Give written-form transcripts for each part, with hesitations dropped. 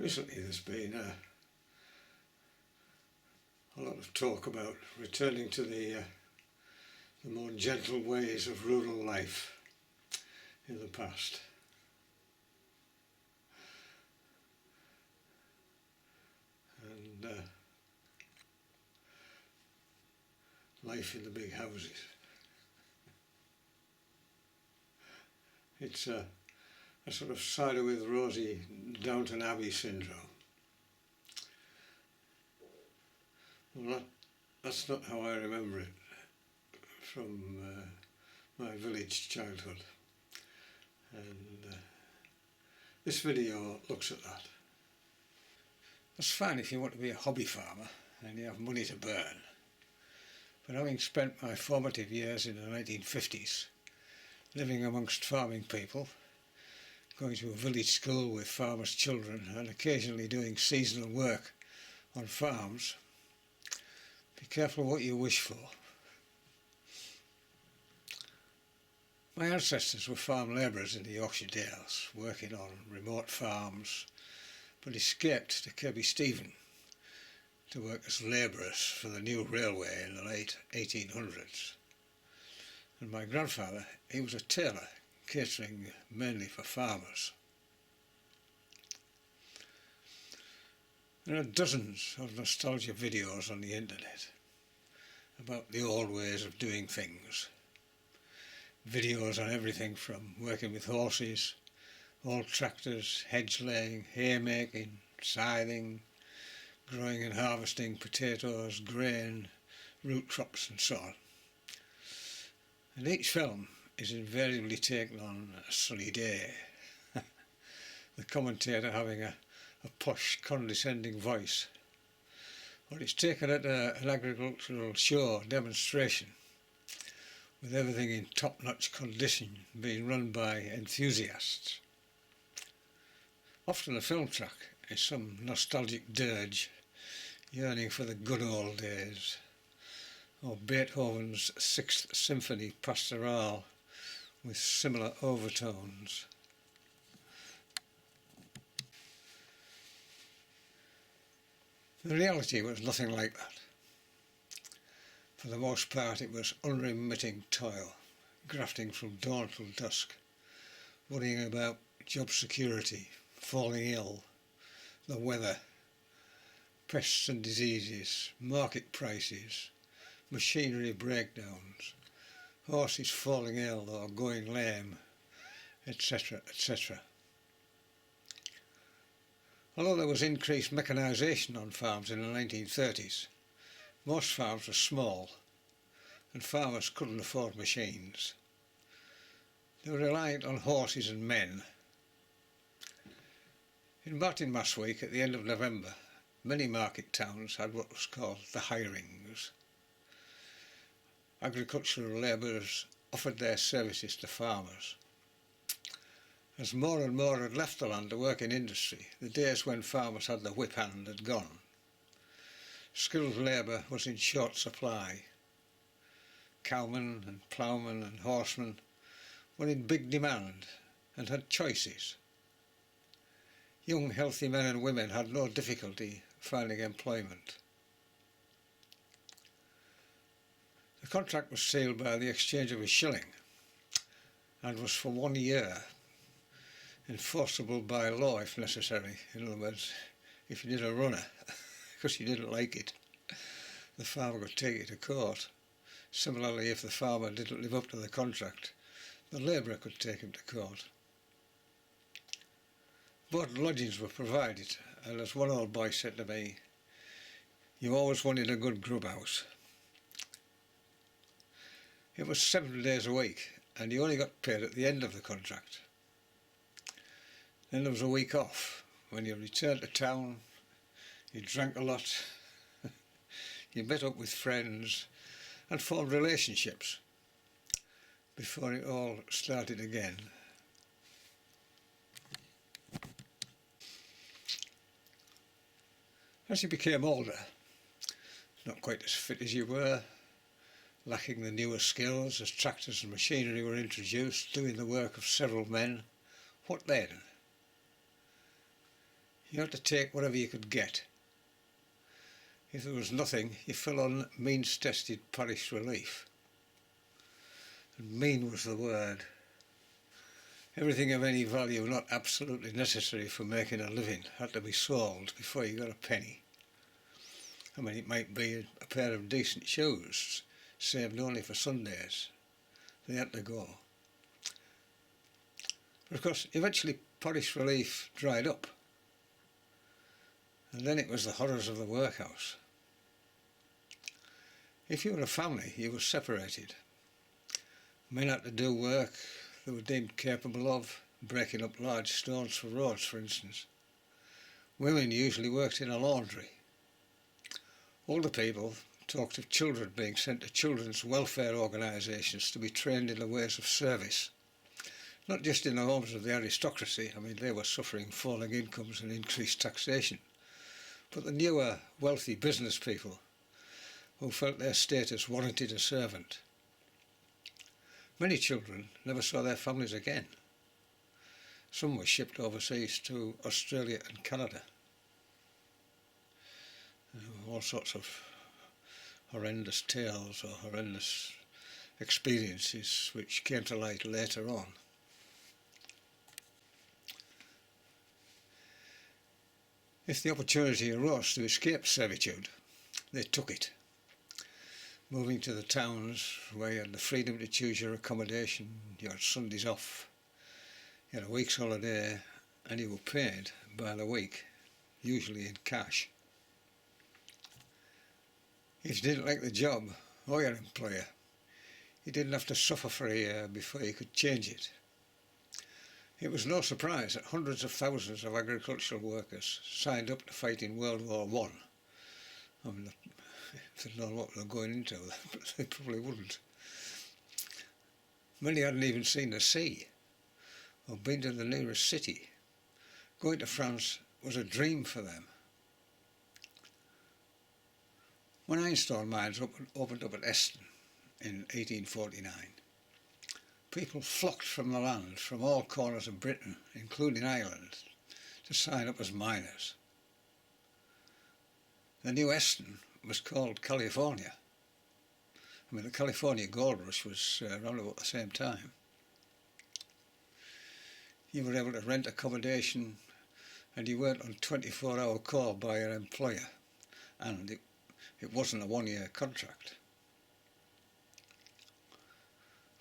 Recently there's been a lot of talk about returning to the more gentle ways of rural life in the past. And life in the big houses. It's a sort of cider with rosy Downton Abbey syndrome. Well, that's not how I remember it from my village childhood. And this video looks at that. That's fine if you want to be a hobby farmer and you have money to burn. But having spent my formative years in the 1950s living amongst farming people, going to a village school with farmers' children and occasionally doing seasonal work on farms, be careful what you wish for. My ancestors were farm labourers in the Yorkshire Dales, working on remote farms, but escaped to Kirby Stephen to work as labourers for the new railway in the late 1800s. And my grandfather, he was a tailor, catering mainly for farmers. There are dozens of nostalgia videos on the internet about the old ways of doing things. Videos on everything from working with horses, old tractors, hedge laying, haymaking, scything, growing and harvesting potatoes, grain, root crops and so on. And each film is invariably taken on a sunny day, the commentator having a posh, condescending voice. Or it's taken at an agricultural show demonstration, with everything in top-notch condition being run by enthusiasts. Often a film track is some nostalgic dirge yearning for the good old days, or Beethoven's Sixth Symphony Pastoral with similar overtones. The reality was nothing like that. For the most part it was unremitting toil, grafting from dawn till dusk, worrying about job security, falling ill, the weather, pests and diseases, market prices, machinery breakdowns, horses falling ill or going lame, etc., etc. Although there was increased mechanisation on farms in the 1930s, most farms were small and farmers couldn't afford machines. They were reliant on horses and men. In Martinmas week at the end of November, many market towns had what was called the hirings. Agricultural labourers offered their services to farmers. As more and more had left the land to work in industry, the days when farmers had the whip hand had gone. Skilled labour was in short supply. Cowmen and ploughmen and horsemen were in big demand and had choices. Young healthy men and women had no difficulty finding employment. The contract was sealed by the exchange of a shilling and was for 1 year, enforceable by law if necessary. In other words, if you did a runner because you didn't like it, the farmer could take you to court. Similarly, if the farmer didn't live up to the contract, the labourer could take him to court. Board and lodgings were provided, and as one old boy said to me, you always wanted a good grub house. It was 7 days a week, and you only got paid at the end of the contract. Then there was a week off, when you returned to town, you drank a lot, you met up with friends and formed relationships before it all started again. As you became older, not quite as fit as you were, lacking the newer skills as tractors and machinery were introduced, doing the work of several men, what then? You had to take whatever you could get. If there was nothing, you fell on means-tested parish relief. And mean was the word. Everything of any value not absolutely necessary for making a living had to be sold before you got a penny. I mean, it might be a pair of decent shoes, saved only for Sundays. They had to go. But of course, eventually parish relief dried up. And then it was the horrors of the workhouse. If you were a family, you were separated. Men had to do work they were deemed capable of, breaking up large stones for roads, for instance. Women usually worked in a laundry. Older people talked of children being sent to children's welfare organisations to be trained in the ways of service. Not just in the homes of the aristocracy, I mean they were suffering falling incomes and increased taxation, but the newer, wealthy business people who felt their status warranted a servant. Many children never saw their families again. Some were shipped overseas to Australia and Canada. All sorts of horrendous tales or horrendous experiences which came to light later on. If the opportunity arose to escape servitude, they took it. Moving to the towns where you had the freedom to choose your accommodation, you had Sundays off, you had a week's holiday, and you were paid by the week, usually in cash. If you didn't like the job or your employer, you didn't have to suffer for a year before you could change it. It was no surprise that hundreds of thousands of agricultural workers signed up to fight in World War I. I mean, if they'd known what they were going into, they probably wouldn't. Many hadn't even seen the sea or been to the nearest city. Going to France was a dream for them. When ironstone mines opened up at Eston in 1849, people flocked from the land from all corners of Britain, including Ireland, to sign up as miners. The new Eston was called California. I mean, the California gold rush was around about the same time. You were able to rent accommodation and you weren't on 24-hour call by your employer, and it wasn't a one-year contract.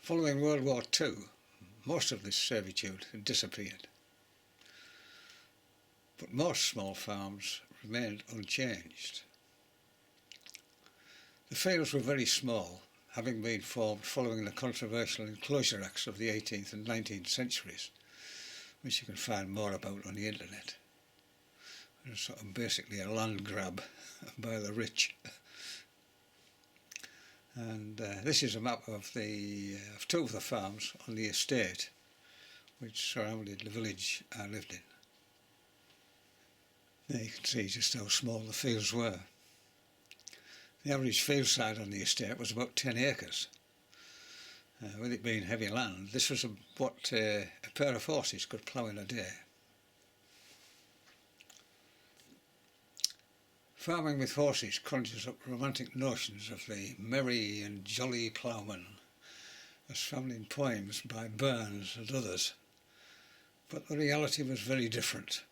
Following World War II, most of this servitude had disappeared, but most small farms remained unchanged. The fields were very small, having been formed following the controversial Enclosure Acts of the 18th and 19th centuries, which you can find more about on the internet. It's sort of basically a land grab by the rich. And this is a map of two of the farms on the estate which surrounded the village I lived in. There you can see just how small the fields were. The average field size on the estate was about 10 acres. With it being heavy land, this was what a pair of horses could plough in a day. Farming with horses conjures up romantic notions of the merry and jolly ploughman, as found in poems by Burns and others, but the reality was very different.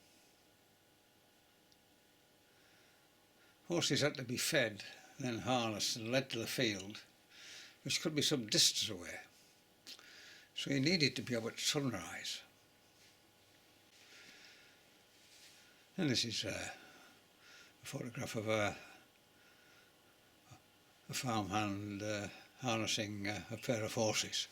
Horses had to be fed, then harnessed and led to the field, which could be some distance away, so you needed to be up at sunrise. And this is a photograph of a farmhand harnessing a pair of horses.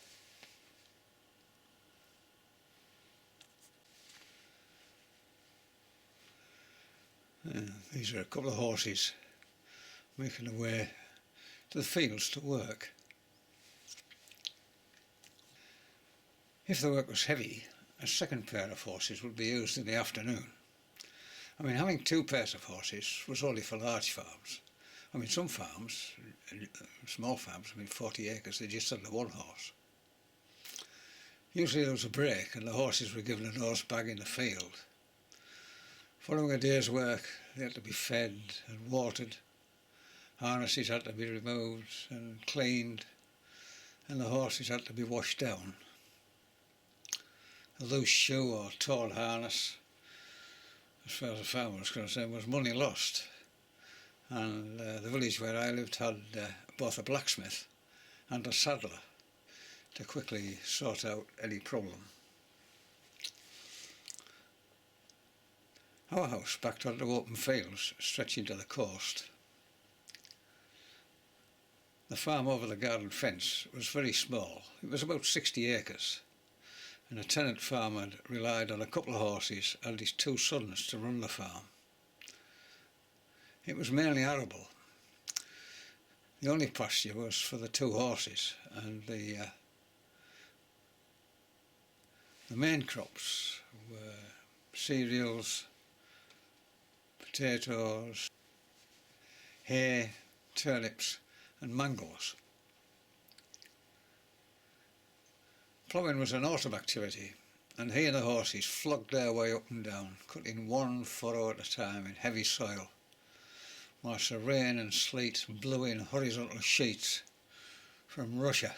These are a couple of horses making their way to the fields to work. If the work was heavy, a second pair of horses would be used in the afternoon. I mean, having two pairs of horses was only for large farms. I mean, some farms, small farms, 40 acres, they just had the one horse. Usually there was a break and the horses were given a nose bag in the field. Following a day's work, they had to be fed and watered, harnesses had to be removed and cleaned, and the horses had to be washed down. A loose shoe or torn harness, as far as the farmer was concerned, was money lost. And the village where I lived had both a blacksmith and a saddler to quickly sort out any problem. Our house backed onto open fields stretching to the coast. The farm over the garden fence was very small. It was about 60 acres, and a tenant farmer relied on a couple of horses and his 2 sons to run the farm. It was mainly arable. The only pasture was for the 2 horses, and the main crops were cereals, potatoes, hay, turnips and mangos. Ploughing was an autumn activity, and he and the horses flogged their way up and down, cutting 1 furrow at a time in heavy soil, whilst the rain and sleet blew in horizontal sheets from Russia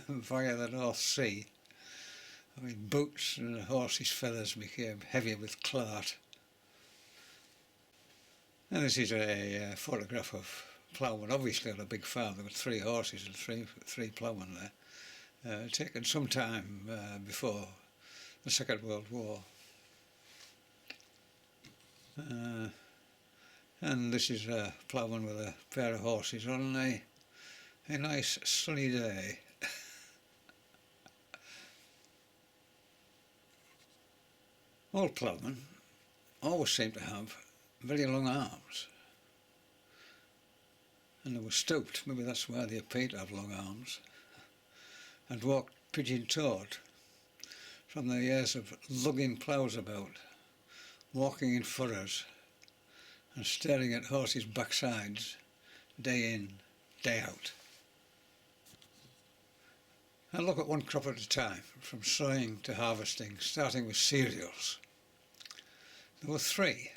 via the North Sea. I mean, boots and the horses' feathers became heavy with clart. And this is a photograph of ploughman, obviously on a big farm. There were 3 horses and three ploughmen there, taken some time before the Second World War. And this is a ploughman with a pair of horses on a nice sunny day. All ploughmen always seem to have very long arms, and they were stooped, maybe that's why they appear to have long arms, and walked pigeon-toed from the years of lugging ploughs about, walking in furrows and staring at horses' backsides day in, day out. I'll look at one crop at a time, from sowing to harvesting, starting with cereals. There were 3.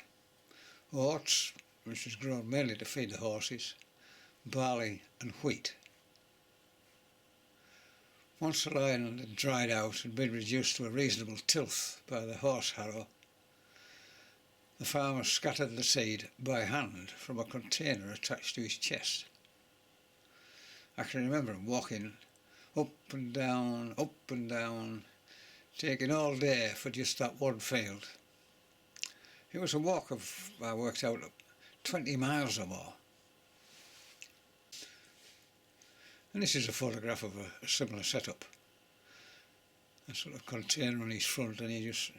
Oats, which was grown mainly to feed the horses, barley and wheat. Once the land had dried out and been reduced to a reasonable tilth by the horse harrow, the farmer scattered the seed by hand from a container attached to his chest. I can remember him walking up and down, taking all day for just that one field. It was a walk of, I worked out, 20 miles or more. And this is a photograph of a similar setup. A sort of container on his front, and he just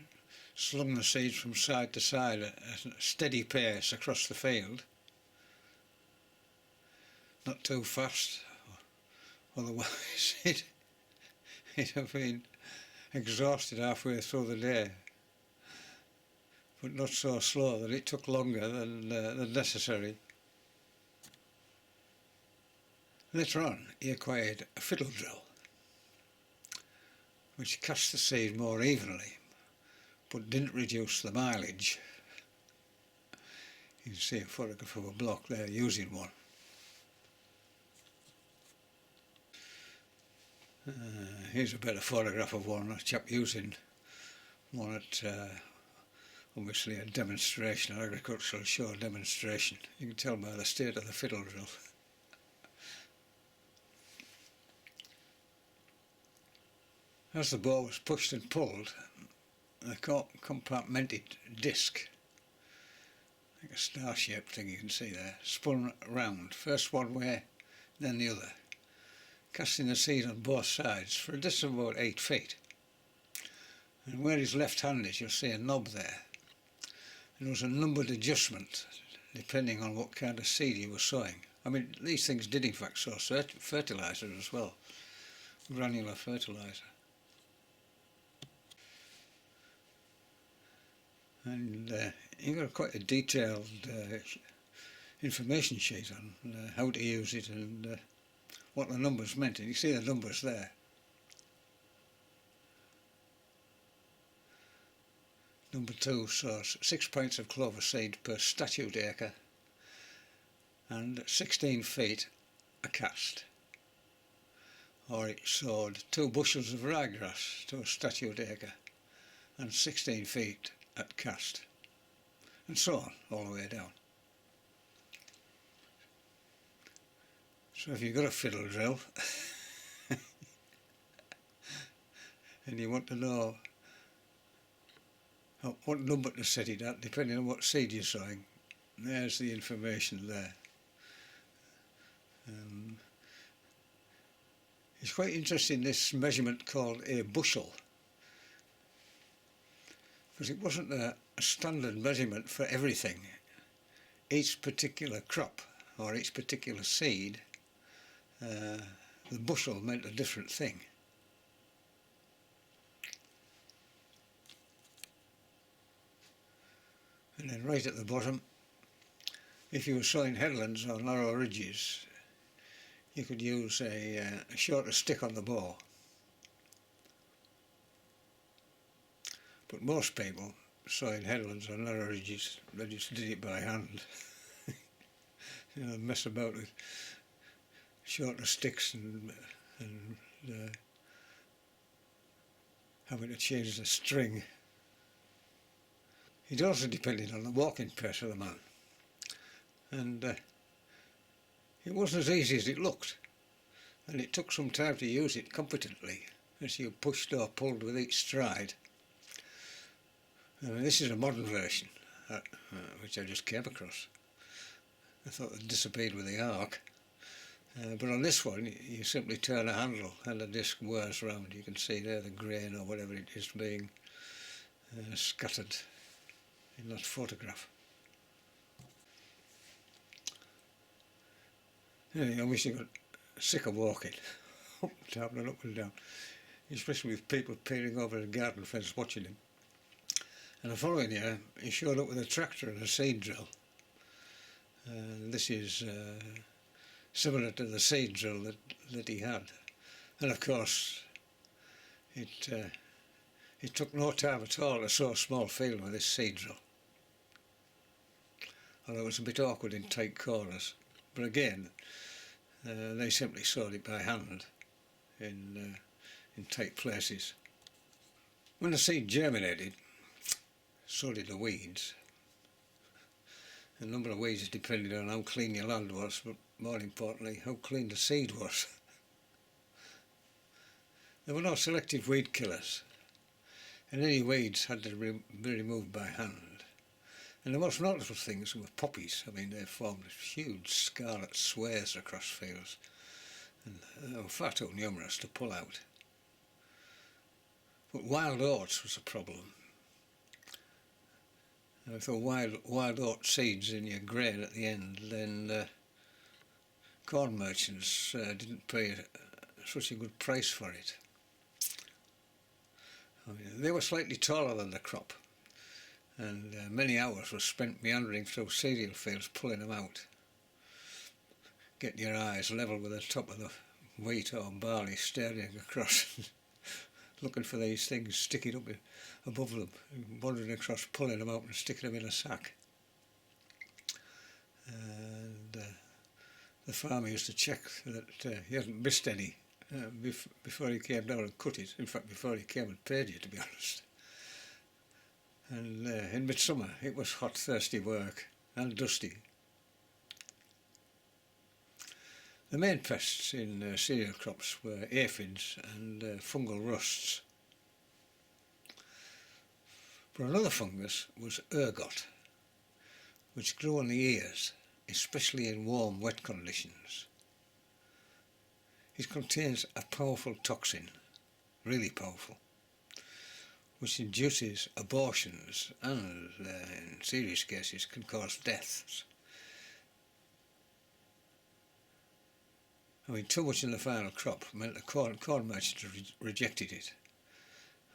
slung the seeds from side to side at a steady pace across the field. Not too fast, otherwise he'd have been exhausted halfway through the day. But not so slow that it took longer than necessary. Later on, he acquired a fiddle drill, which cast the seed more evenly, but didn't reduce the mileage. You can see a photograph of a bloke there using one. Here's a better photograph of one, a chap using one at obviously a demonstration, an agricultural show demonstration. You can tell by the state of the fiddle drill. As the bow was pushed and pulled, the compartmented disc, like a star-shaped thing you can see there, spun round, first one way, then the other, casting the seed on both sides for a distance of about 8 feet. And where his left hand is, you'll see a knob there. There was a numbered adjustment depending on what kind of seed you were sowing. I mean, these things did in fact sow fertiliser as well, granular fertiliser. And he got quite a detailed information sheet on how to use it and what the numbers meant. And you see the numbers there. Number 2 sows 6 pints of clover seed per statute acre and 16 feet a cast. Or it sowed 2 bushels of ryegrass to a statute acre and 16 feet at cast, and so on, all the way down. So if you've got a fiddle drill and you want to know what number to set it at, depending on what seed you're sowing, there's the information there. It's quite interesting, this measurement called a bushel, because it wasn't a standard measurement for everything. Each particular crop or each particular seed, the bushel meant a different thing. And then right at the bottom, if you were sowing headlands or narrow ridges, you could use a shorter stick on the bow. But most people sowing headlands or narrow ridges, they just did it by hand. You know, mess about with shorter sticks and having to change the string. It also depended on the walking pace of the man, and it wasn't as easy as it looked, and it took some time to use it competently as you pushed or pulled with each stride. I mean, this is a modern version, which I just came across. I thought it disappeared with the arc, but on this one you simply turn a handle and the disc whirs round. You can see there the grain or whatever it is being scattered in that photograph. Anyway, I wish you got sick of walking up and down and up and down, especially with people peering over the garden fence watching him. And the following year he showed up with a tractor and a seed drill. This is similar to the seed drill that he had, and of course it took no time at all to sow a small field with this seed drill, although it was a bit awkward in tight corners. But again, they simply sowed it by hand in tight places. When the seed germinated, so did the weeds. A number of weeds depended on how clean your land was, but more importantly, how clean the seed was. There were no selective weed killers, and any weeds had to be removed by hand. And the most notable things were poppies. I mean, they formed huge scarlet swathes across fields, and they were far too numerous to pull out. But wild oats was a problem. And if there were wild oat seeds in your grain at the end, then corn merchants didn't pay such a good price for it. I mean, they were slightly taller than the crop, and many hours were spent meandering through cereal fields pulling them out, getting your eyes level with the top of the wheat or barley, staring across, looking for these things sticking up above them, wandering across, pulling them out and sticking them in a sack. And the farmer used to check that he hadn't missed any before he came down and cut it. In fact, before he came and paid you, to be honest. And in midsummer it was hot, thirsty work and dusty. The main pests in cereal crops were aphids and fungal rusts. But another fungus was ergot, which grew on the ears, especially in warm, wet conditions. It contains a powerful toxin, really powerful, which induces abortions and, in serious cases, can cause deaths. I mean, too much in the final crop meant the corn merchants rejected it.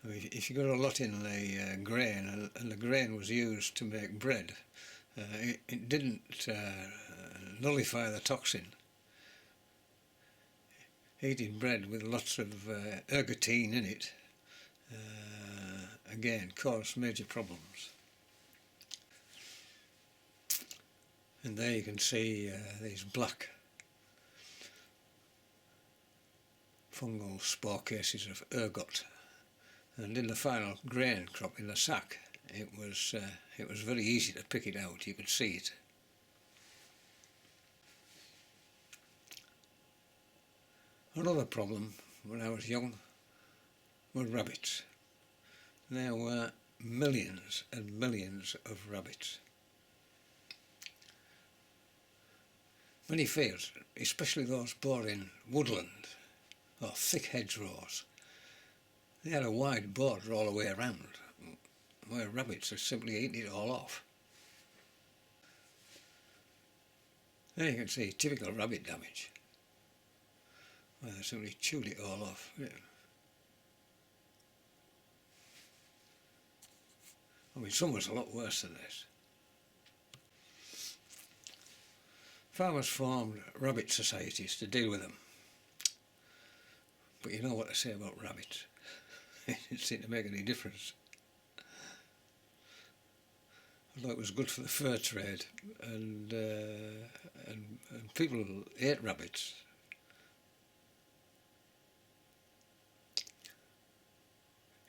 I mean, if you got a lot in the grain, and the grain was used to make bread, it didn't nullify the toxin. Eating bread with lots of ergotine in it again caused major problems. And there you can see these black fungal spore cases of ergot, and in the final grain crop in the sack it was very easy to pick it out. You could see it. Another problem when I was young were rabbits. There were millions and millions of rabbits. Many fields, especially those born in woodland or thick hedgerows, they had a wide border all the way around, where rabbits had simply eaten it all off. There you can see typical rabbit damage, where they simply chewed it all off. Yeah. I mean, some was a lot worse than this. Farmers formed rabbit societies to deal with them. But you know what they say about rabbits. It didn't seem to make any difference. Although it was good for the fur trade, and people ate rabbits.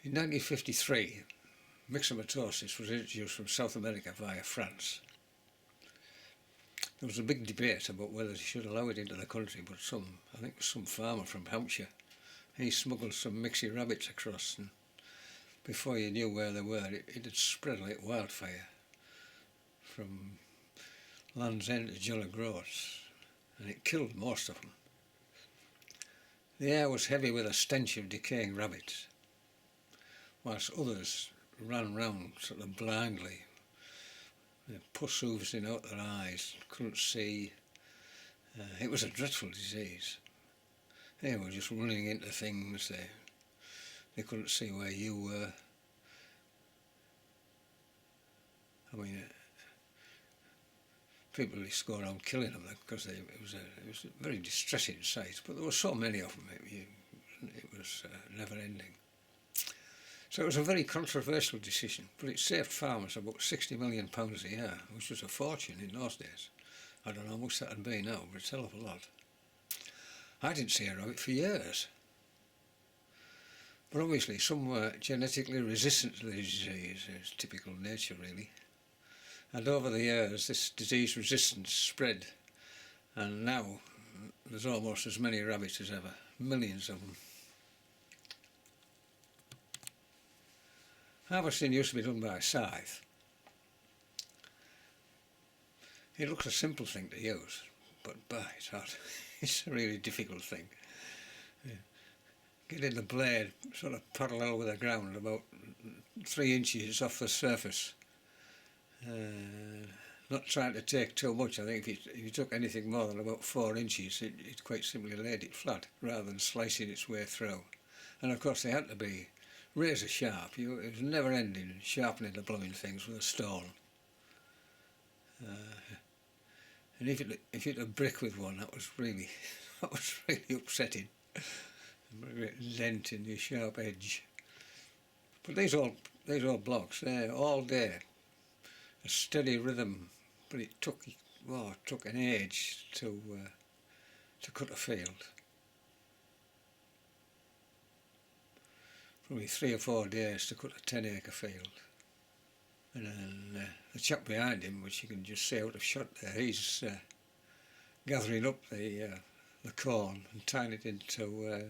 In 1953, myxomatosis was introduced from South America via France. There was a big debate about whether they should allow it into the country, but I think it was some farmer from Hampshire, he smuggled some mixy rabbits across, and before you knew where they were, it had spread like wildfire from Land's End to John O'Groats, and it killed most of them. The air was heavy with a stench of decaying rabbits, whilst others ran round sort of blindly, pus oozing out their eyes, couldn't see. It was a dreadful disease. They were just running into things, they couldn't see where you were. I mean, people used to go around killing them because it was a very distressing sight, but there were so many of them, it was never ending. So it was a very controversial decision, but it saved farmers about £60 million a year, which was a fortune in those days. I don't know how much that would be now, but it's a hell of a lot. I didn't see a rabbit for years. But obviously some were genetically resistant to the disease. It's typical nature really. And over the years this disease resistance spread, and now there's almost as many rabbits as ever, millions of them. Harvesting used to be done by a scythe. It looks a simple thing to use, but it's a really difficult thing. Getting the blade sort of parallel with the ground, about 3 inches off the surface. Not trying to take too much. I think if you took anything more than about 4 inches, it quite simply laid it flat rather than slicing its way through. And of course they had to be razor sharp. It was never ending sharpening the blooming things with a stone. And if you had a brick with one, that was really upsetting. A great dent in the sharp edge. But these old blocks, they're all day, a steady rhythm. But it took an age to cut a field. Probably 3 or 4 days to cut a 10-acre field. And then the chap behind him, which you can just see out of shot there, he's gathering up the corn and tying it into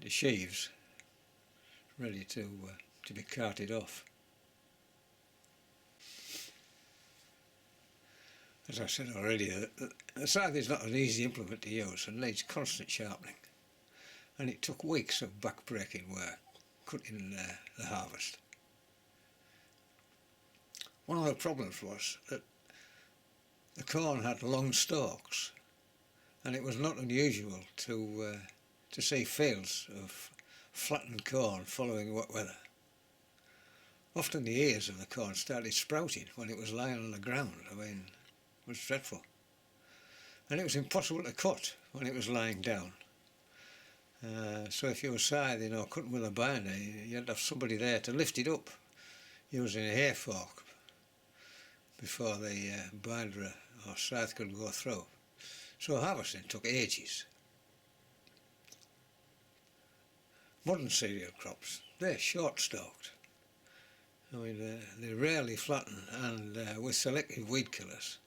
sheaves, ready to be carted off. As I said already, the scythe is not an easy implement to use and needs constant sharpening. And it took weeks of back-breaking work, cutting the harvest. One of the problems was that the corn had long stalks, and it was not unusual to see fields of flattened corn following wet weather. Often the ears of the corn started sprouting when it was lying on the ground. I mean, it was dreadful. And it was impossible to cut when it was lying down. So if you were scything or cutting with a binder, you had to have somebody there to lift it up using a hay fork before the binder or scythe could go through. So harvesting took ages. Modern cereal crops, they're short-stalked. I mean, they rarely flatten, and with selective weed killers,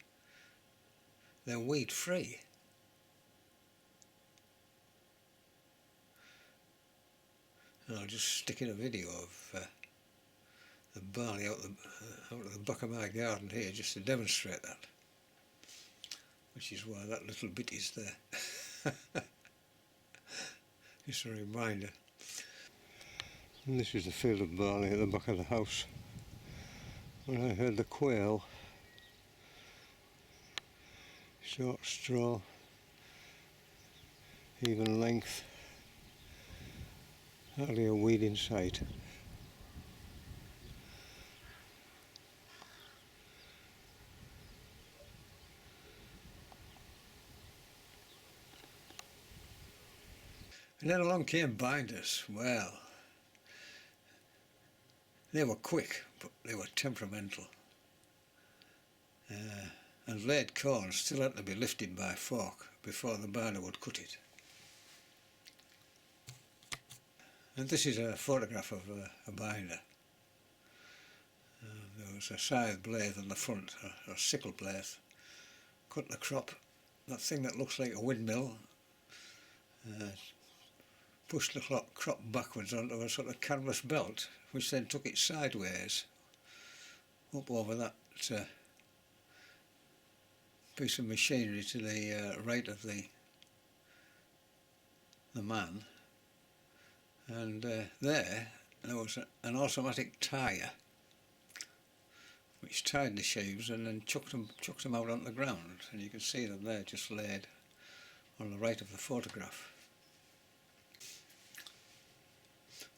they're weed-free. And I'll just stick in a video of the barley out of the back of my garden here, just to demonstrate that, which is why that little bit is there. Just a reminder. And this is the field of barley at the back of the house. When I heard the quail, short straw, even length, hardly a weed in sight. And then along came binders. Well, they were quick, but they were temperamental. And laid corn still had to be lifted by fork before the binder would cut it. And this is a photograph of a binder. There was a scythe blade on the front, or sickle blade, cut the crop, that thing that looks like a windmill, pushed the crop backwards onto a sort of canvas belt, which then took it sideways up over that piece of machinery to the right of the man, and there was an automatic tire which tied the sheaves and then chucked them out on the ground, and you can see them there just laid on the right of the photograph.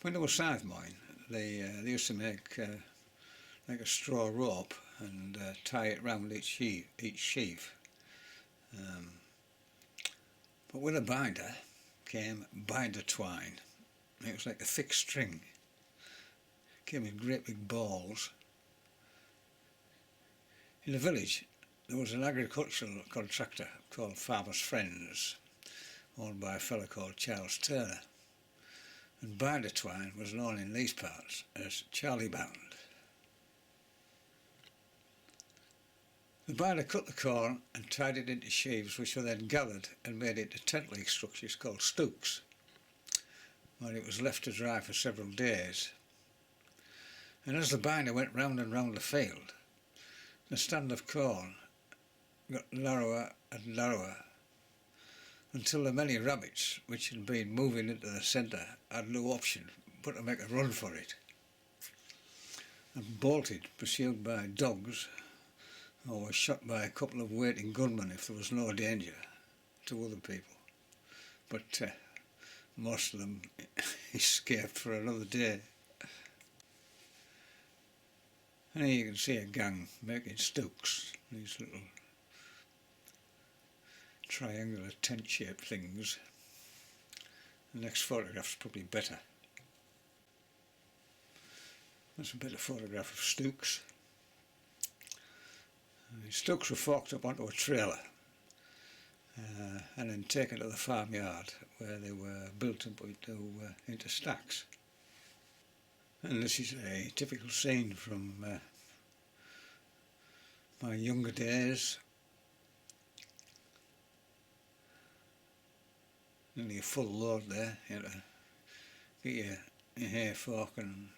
When they were scythe mowing, they used to make like a straw rope and tie it round each sheaf. But with a binder came binder twine. It was like a thick string. It came in great big balls. In the village there was an agricultural contractor called Farmers' Friends, owned by a fellow called Charles Turner. And binder twine was known in these parts as Charlie bound. The binder cut the corn and tied it into sheaves, which were then gathered and made into tent-like structures called stooks, where it was left to dry for several days. And as the binder went round and round the field, the stand of corn got narrower and narrower, until the many rabbits which had been moving into the centre had no option but to make a run for it, and bolted, pursued by dogs, or were shot by a couple of waiting gunmen if there was no danger to other people. But most of them escaped for another day. And here you can see a gang making stooks, these little triangular tent-shaped things. The next photograph's probably better. That's a better photograph of stooks. The stooks were forked up onto a trailer and then taken to the farmyard, where they were built up into stacks. And this is a typical scene from my younger days. Nearly a full load there. You had to get your hay fork and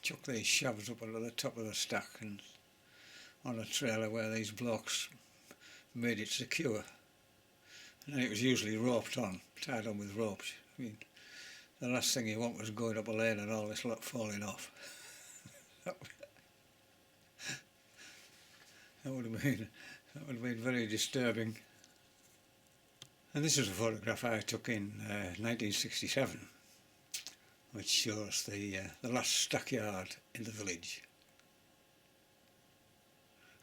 chuck these shavs up onto the top of the stack and on a trailer where these blocks made it secure. And it was usually roped on, tied on with ropes. I mean, the last thing you want was going up a lane and all this lot falling off. that would have been very disturbing. And this is a photograph I took in 1967, which shows the last stackyard in the village.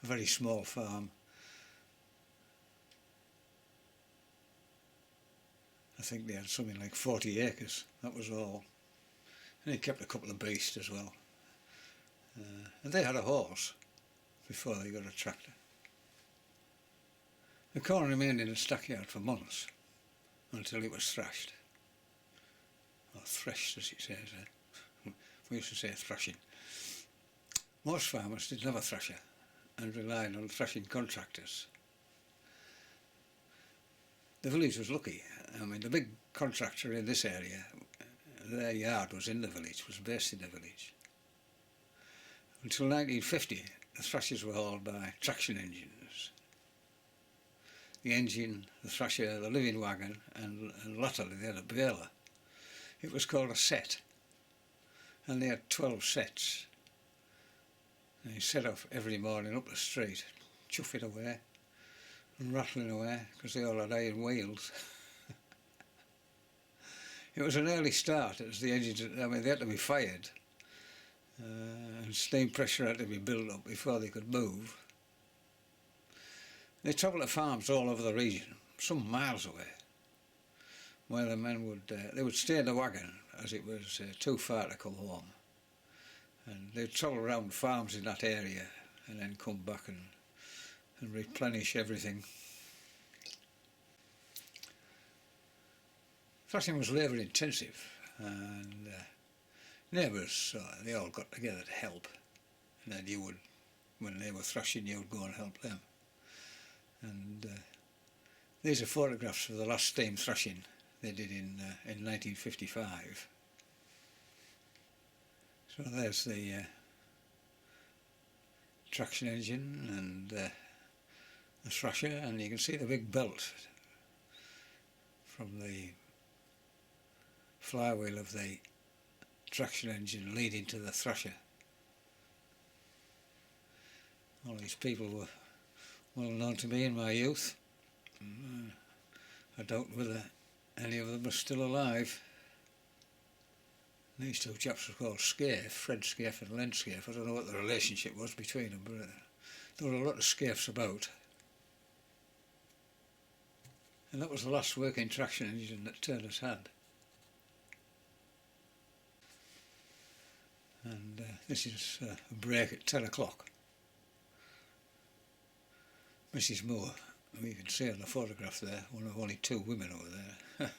A very small farm. I think they had something like 40 acres, that was all. And he kept a couple of beasts as well. And they had a horse before they got a tractor. The corn remained in the stackyard for months until it was thrashed. Or threshed, as it says. We used to say thrashing. Most farmers didn't have a thrasher and relied on thrashing contractors. The village was lucky. I mean, the big contractor in this area, their yard was in the village, was based in the village. Until 1950, the thrashers were hauled by traction engines. The engine, the thrasher, the living wagon, and latterly they had a baler. It was called a set, and they had 12 sets. And he set off every morning up the street, chuffing away and rattling away, because they all had iron wheels. It was an early start, as the engines, I mean, they had to be fired, and steam pressure had to be built up before they could move. They travelled to farms all over the region, some miles away, where the men would stay in the wagon as it was too far to come home. And they'd travel around farms in that area and then come back and replenish everything. Thrashing was labour intensive, and neighbours, they all got together to help. And then you would, when they were thrashing, you would go and help them. And these are photographs of the last steam thrashing they did in 1955. So there's the traction engine and the thrasher, and you can see the big belt from the flywheel of the traction engine leading to the thrasher. All these people were well known to me in my youth. I doubt whether any of them are still alive. These two chaps were called Scaife, Fred Scaife and Len Scaife. I don't know what the relationship was between them, but there were a lot of Scaifes about. And that was the last working traction engine that Turner's had. And this is a break at 10 o'clock. Mrs. Moore, who you can see on the photograph there, one of only two women over there.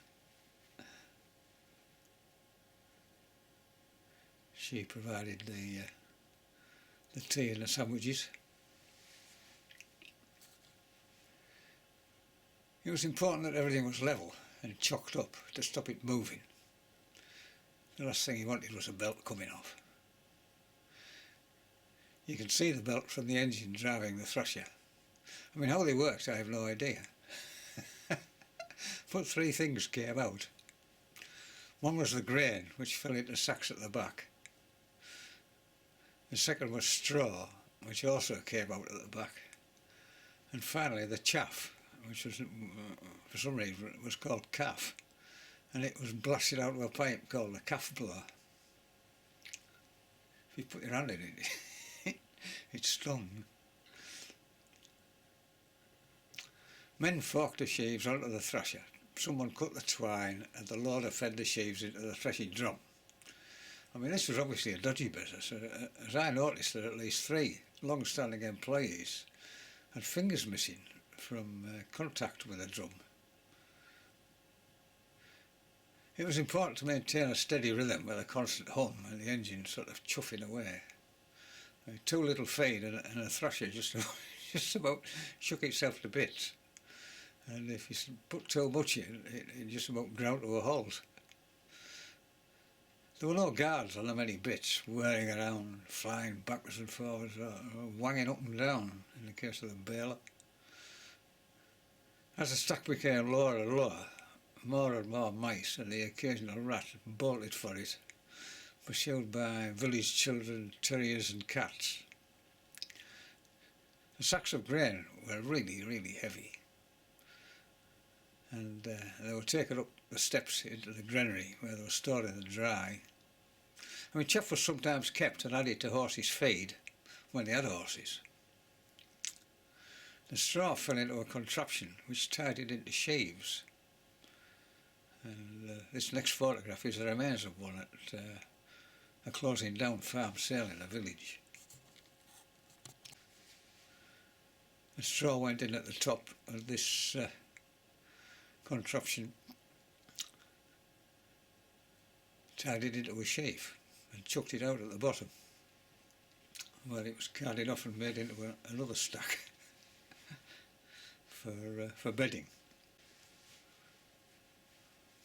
She provided the tea and the sandwiches. It was important that everything was level and chocked up to stop it moving. The last thing he wanted was a belt coming off. You can see the belt from the engine driving the thrasher. I mean, how they worked, I have no idea. But three things came out. One was the grain, which fell into sacks at the back. The second was straw, which also came out at the back. And finally the chaff, which was, for some reason, it was called calf. And it was blasted out of a pipe called a calf blower. If you put your hand in it, it stung. Men forked the sheaves onto the thrasher. Someone cut the twine and the loader fed the sheaves into the threshing drum. I mean, this was obviously a dodgy business. As I noticed, that at least three long-standing employees had fingers missing from contact with the drum. It was important to maintain a steady rhythm with a constant hum and the engine sort of chuffing away. I mean, too little feed and a thrasher just about shook itself to bits. And if you put too much in, it just about ground to a halt. There were no guards on the many bits, whirring around, flying backwards and forwards, or wanging up and down in the case of the baler. As the stack became lower and lower, more and more mice and the occasional rat bolted for it, pursued by village children, terriers and cats. The sacks of grain were really, really heavy, and they were taken up the steps into the granary where they were stored in the dry. I mean, chaff was sometimes kept and added to horses' feed when they had horses. The straw fell into a contraption which tied it into sheaves, And this next photograph is the remains of one at a closing down farm sale in a village. The straw went in at the top of this contraption, tied it into a sheaf and chucked it out at the bottom, where it was carried off and made into another stack for bedding.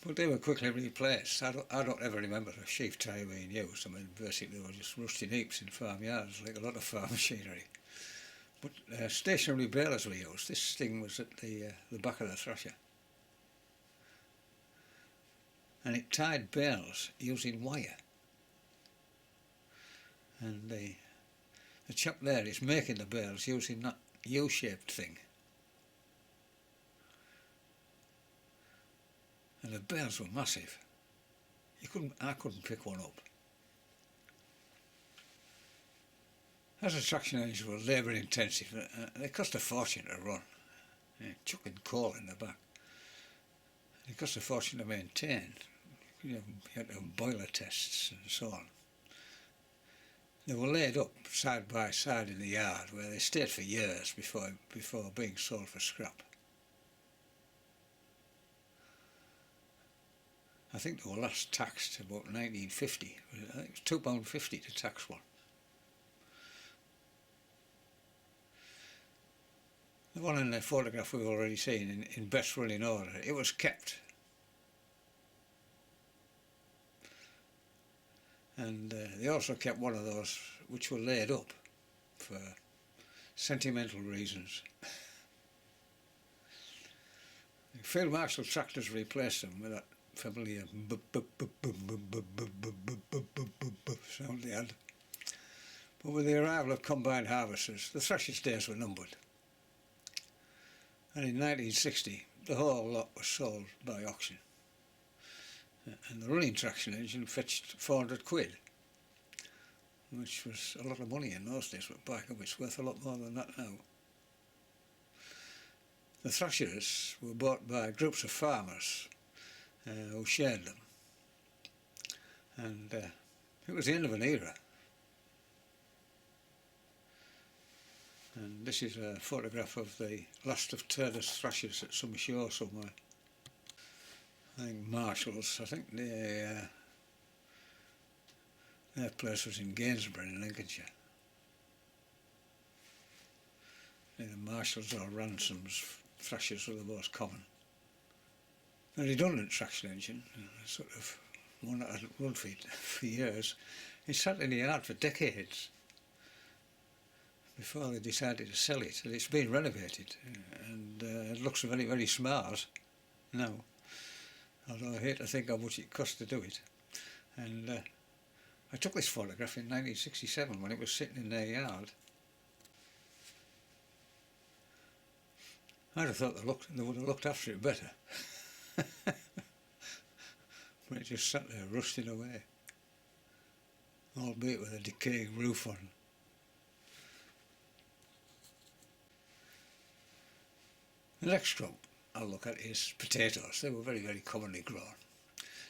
But they were quickly replaced. I don't ever remember a sheaf tie being used. I mean, basically they were just rusting heaps in farmyards, like a lot of farm machinery. But stationary balers were used. This thing was at the back of the thrasher, and it tied bales using wire. And the chap there is making the bales using that U-shaped thing. And the bales were massive. I couldn't pick one up. As a traction engine were labour intensive, they cost a fortune to run. Chucking coal in the back. They cost a fortune to maintain. You had to have boiler tests and so on. They were laid up side by side in the yard, where they stayed for years before being sold for scrap. I think they were last taxed about 1950. I think it was £2.50 to tax one. The one in the photograph we've already seen in best running order, it was kept. And they also kept one of those which were laid up for sentimental reasons. Field Marshal tractors replaced them with that familiar sound they had. But with the arrival of combined harvesters, the thrashers' days were numbered. And in 1960, the whole lot was sold by auction. And the running traction engine fetched 400 quid, which was a lot of money in those days, but back up it's worth a lot more than that now. The thrashers were bought by groups of farmers who shared them, and it was the end of an era. And this is a photograph of the last of Turner's thrashers at some show somewhere. I think Marshall's, I think their place was in Gainsborough in Lincolnshire. Either Marshall's or Ransom's thrashers were the most common. The redundant traction engine, sort of one that hadn't run for years, it sat in the yard for decades before they decided to sell it. And it's been renovated, and it looks very, very smart now. Although I hate to think how much it cost to do it. And I took this photograph in 1967 when it was sitting in their yard. I'd have thought they would have looked after it better. But it just sat there rusting away, albeit with a decaying roof on. The next crop I'll look at is potatoes. They were very, very commonly grown.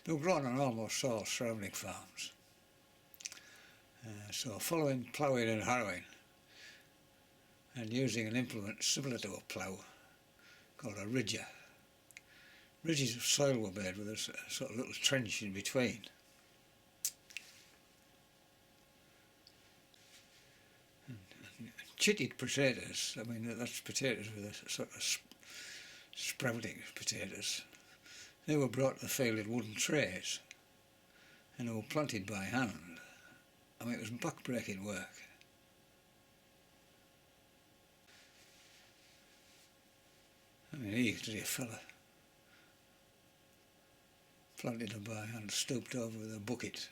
They were grown on almost all surrounding farms. So following ploughing and harrowing, and using an implement similar to a plough called a ridger. Ridges of soil were made with a sort of little trench in between. And chitted potatoes, I mean that's potatoes with a sort of sprouting potatoes. They were brought to the field in wooden trays, and they were planted by hand. I mean, it was back-breaking work. I mean, here you could see a fella planted them by hand, stooped over with a bucket,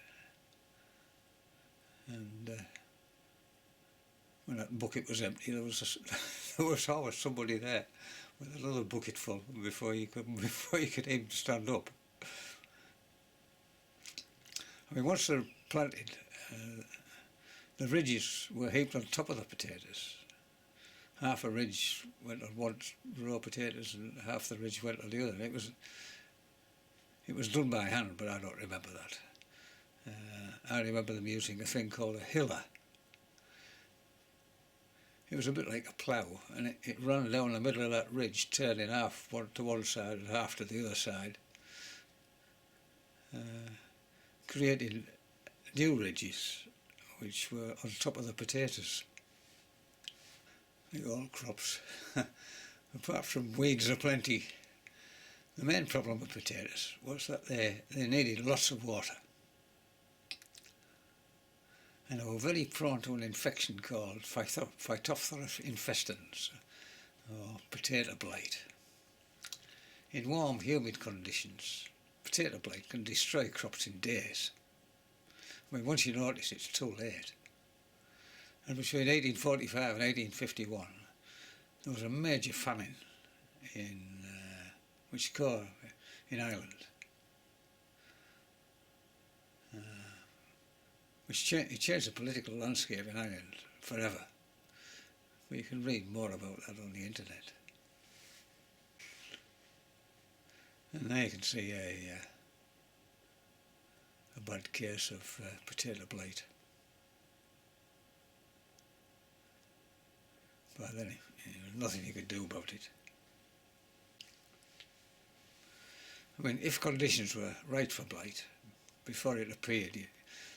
and when that bucket was empty, there was always somebody there with another bucket full before you could even stand up. I mean, once they're planted, the ridges were heaped on top of the potatoes. Half a ridge went on one row of potatoes and half the ridge went on the other. It was done by hand, but I don't remember that. I remember them using a thing called a hiller. It was a bit like a plough, and it ran down the middle of that ridge, turning half to one side and half to the other side, creating new ridges which were on top of the potatoes. Like all crops. Apart from weeds aplenty, the main problem with potatoes was that they needed lots of water. And they were very prone to an infection called Phytophthora infestans, or potato blight. In warm, humid conditions, potato blight can destroy crops in days. I mean, once you notice, it's too late. And between 1845 and 1851, there was a major famine in in Ireland, which changed the political landscape in Ireland forever. But you can read more about that on the internet. And there you can see a bad case of potato blight. But then there was nothing you could do about it. I mean, if conditions were right for blight, before it appeared,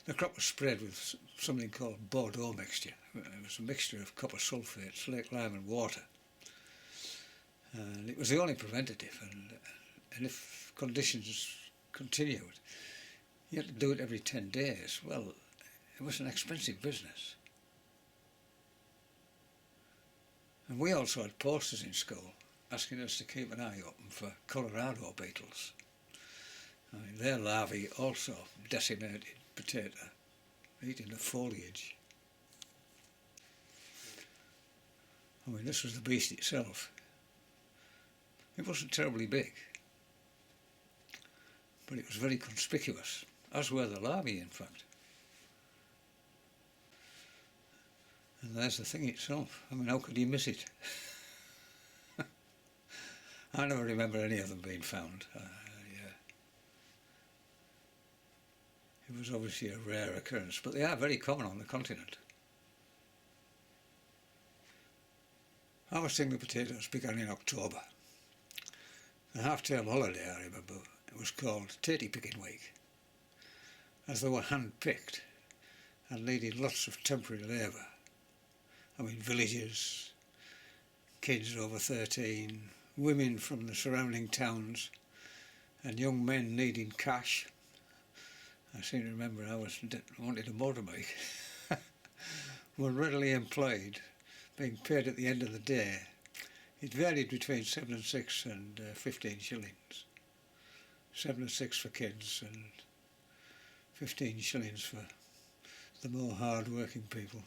the crop was sprayed with something called Bordeaux mixture. It was a mixture of copper sulphate, slaked lime and water. And it was the only preventative, and if conditions continued, you had to do it every 10 days. Well, it was an expensive business. And we also had posters in school asking us to keep an eye open for Colorado beetles. I mean, their larvae also decimated potato, eating the foliage. I mean, this was the beast itself. It wasn't terribly big, but it was very conspicuous, as were the larvae, in fact. And there's the thing itself. I mean, how could you miss it? I never remember any of them being found. It was obviously a rare occurrence, but they are very common on the continent. Harvesting the potatoes began in October. The half-term holiday, I remember, it was called Tatey Picking Week, as they were hand-picked and needed lots of temporary labour. I mean, villagers, kids over 13, women from the surrounding towns, and young men needing cash. I seem to remember I wanted a motorbike. Were readily employed, being paid at the end of the day. It varied between 7 and 6 and 15 shillings. 7 and 6 for kids and 15 shillings for the more hard-working people.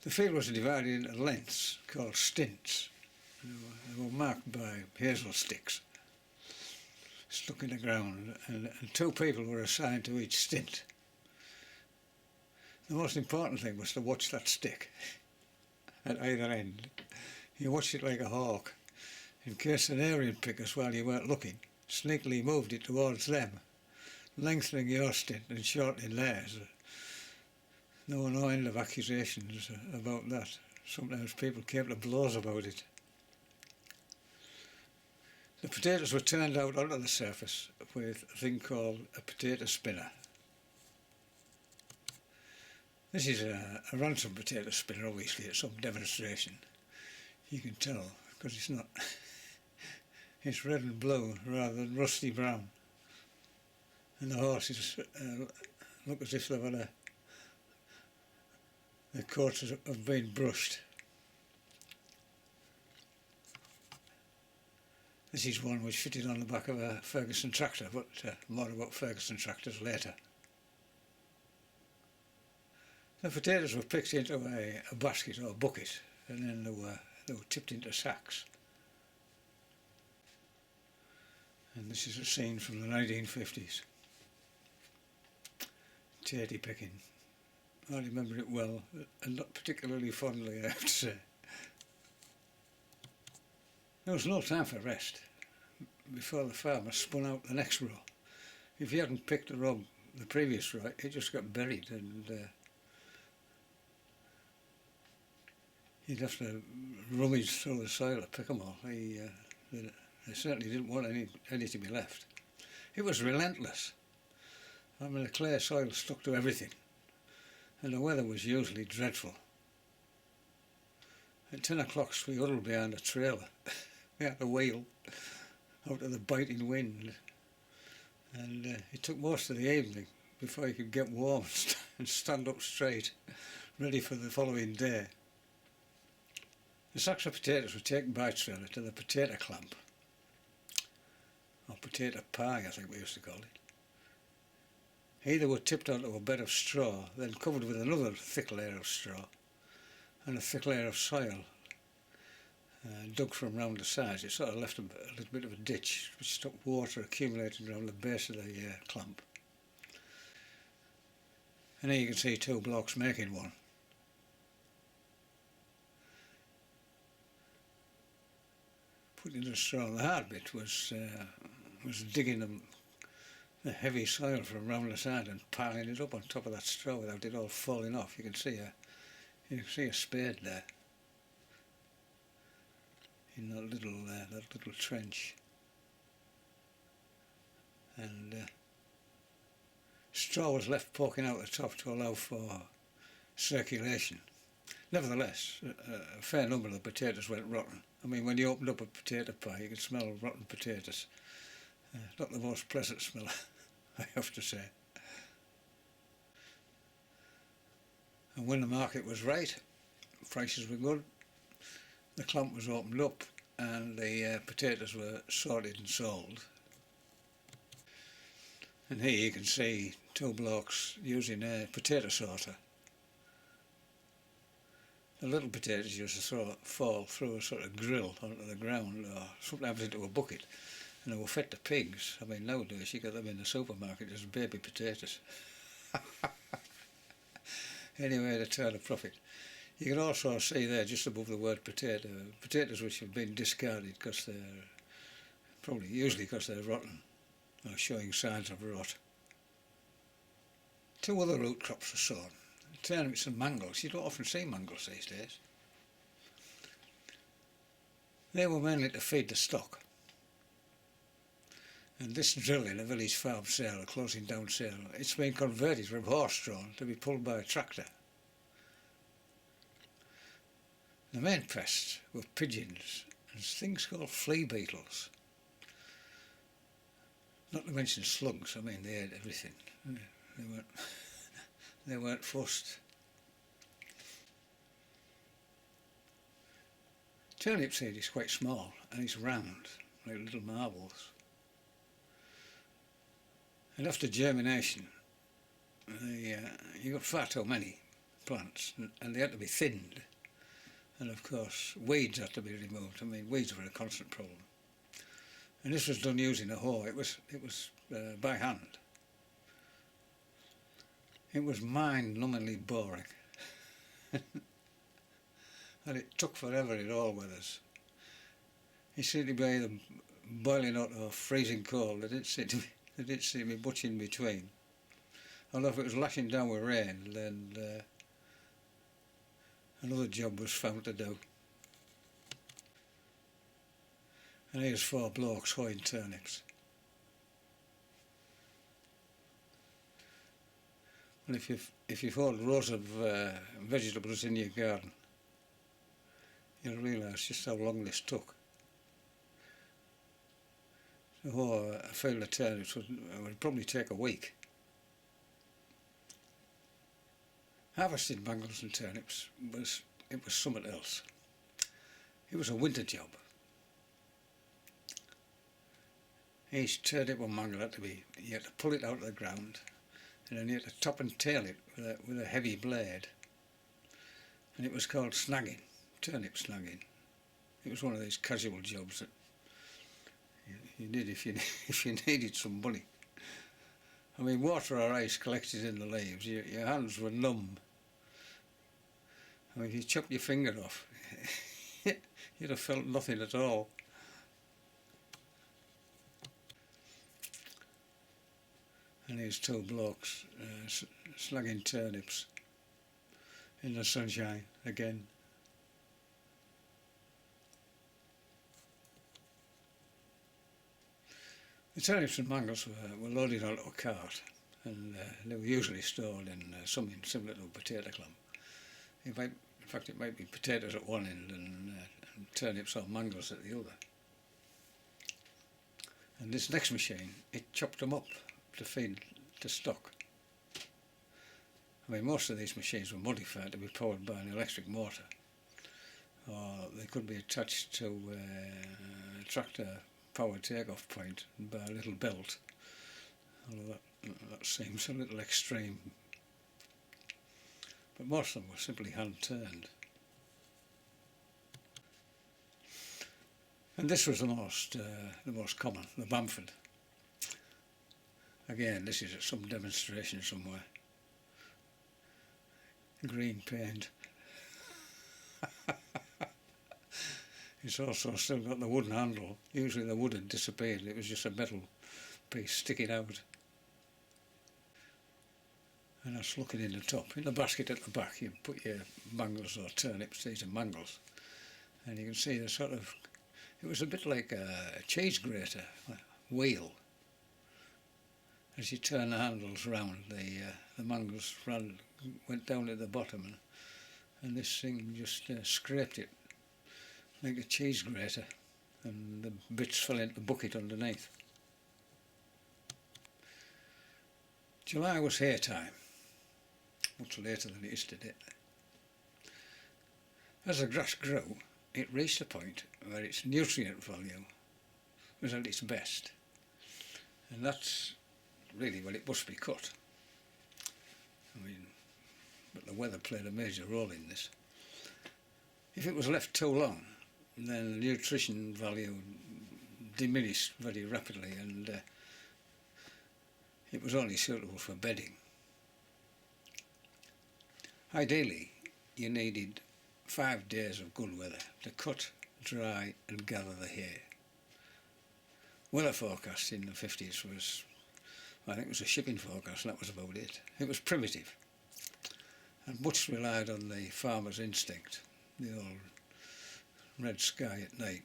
The field was divided into lengths called stints. They were marked by hazel sticks stuck in the ground, and 2 people were assigned to each stint. The most important thing was to watch that stick at either end. You watched it like a hawk, in case an alien pickers, while you weren't looking, sneakily moved it towards them, lengthening your stint and shortening theirs. There were no end of accusations about that. Sometimes people came to blows about it. The potatoes were turned out onto the surface with a thing called a potato spinner. This is a ransom potato spinner, obviously, at some demonstration. You can tell, because it's not. It's red and blue rather than rusty brown. And the horses look as if they've had their coats have been brushed. This is one which fitted on the back of a Ferguson tractor, but more about Ferguson tractors later. The potatoes were picked into a basket or a bucket, and then they were tipped into sacks. And this is a scene from the 1950s. Tatey picking. I remember it well, and not particularly fondly, I have to say. There was no time for rest. before the farmer spun out the next row. If he hadn't picked the row the previous row, it just got buried, and he'd have to rummage through the soil to pick them all. They certainly didn't want any to be left. It was relentless. I mean, the clay soil stuck to everything, and the weather was usually dreadful. At 10 o'clock we huddled behind a trailer, behind a wheel, out of the biting wind, and it took most of the evening before you could get warm and stand up straight, ready for the following day. The sacks of potatoes were taken by trailer to the potato clamp, or potato pie I think we used to call it. Here they were tipped onto a bed of straw, then covered with another thick layer of straw and a thick layer of soil, dug from round the sides. It sort of left a little bit of a ditch which stopped water accumulating around the base of the clamp. And here you can see two blokes making one. Putting the straw. The hard bit was digging the heavy soil from round the side and piling it up on top of that straw without it all falling off. You can see a spade there in that little trench, and straw was left poking out the top to allow for circulation. Nevertheless, a fair number of the potatoes went rotten. I mean, when you opened up a potato pie, you could smell rotten potatoes. Not the most pleasant smell, I have to say. And when the market was right, prices were good, the clamp was opened up and the potatoes were sorted and sold. And here you can see two blokes using a potato sorter. The little potatoes used to fall through a sort of grill onto the ground, or sometimes into a bucket, and they were fed to pigs. I mean, nowadays you get them in the supermarket as baby potatoes. Anyway, to turn a profit. You can also see there, just above the word potato, potatoes which have been discarded because they're, usually because they're rotten or showing signs of rot. Two other root crops were sown, turnips and mangels. You don't often see mangels these days. They were mainly to feed the stock. And this drill in a village farm sale, a closing down sale, it's been converted from horse-drawn to be pulled by a tractor. The main pests were pigeons and things called flea beetles. Not to mention slugs. I mean, they ate everything. They weren't fussed. Turnip seed is quite small and it's round, like little marbles. And after germination, you got far too many plants, and they had to be thinned. And of course, weeds had to be removed. I mean, weeds were a constant problem. And this was done using a hoe. It was by hand. It was mind-numbingly boring. And it took forever in all weathers. You seemed to be either boiling hot or freezing cold. There didn't seem to be much in between. Although if it was lashing down with rain, then another job was found to do. And here's four blokes hoeing turnips. Well, if you've hoed rows of vegetables in your garden, you'll realise just how long this took. To hoe a field of turnips would probably take a week. Harvesting mangels and turnips was something else. It was a winter job. Each turnip or mangle you had to pull it out of the ground, and then you had to top and tail it with a heavy blade. And it was called snagging, turnip snagging. It was one of these casual jobs that you did if you needed some money. I mean, water or ice collected in the leaves, your hands were numb. I mean, if you chopped your finger off, you'd have felt nothing at all. and here's two blokes slagging turnips in the sunshine again. The turnips and mangels were loaded onto a cart, and they were usually stored in something similar to a potato clump. In fact, it might be potatoes at one end and turnips or mangels at the other. And this next machine, it chopped them up to feed to stock. I mean, most of these machines were modified to be powered by an electric motor, or they could be attached to a tractor power take-off point by a little belt, although that seems a little extreme. But most of them were simply hand-turned. And this was the most common, the Bamford. Again, this is at some demonstration somewhere. Green paint. It's also still got the wooden handle. Usually the wood had disappeared, it was just a metal piece sticking out. And that's looking in the top. In the basket at the back you put your mangels or turnips, these are mangels. And you can see the sort of, it was a bit like a cheese grater, a wheel. As you turn the handles round, the mangels went down at the bottom, and this thing just scraped it like a cheese grater, and the bits fell into the bucket underneath. July was hay time, much later than it is today. As the grass grew, it reached a point where its nutrient value was at its best, and that's really when it must be cut. I mean, but the weather played a major role in this. If it was left too long, then the nutrition value diminished very rapidly, and it was only suitable for bedding. Ideally, you needed 5 days of good weather to cut, dry and gather the hay. Weather forecast in the 50s was, I think it was a shipping forecast, and that was about it. It was primitive and much relied on the farmer's instinct, the old red sky at night,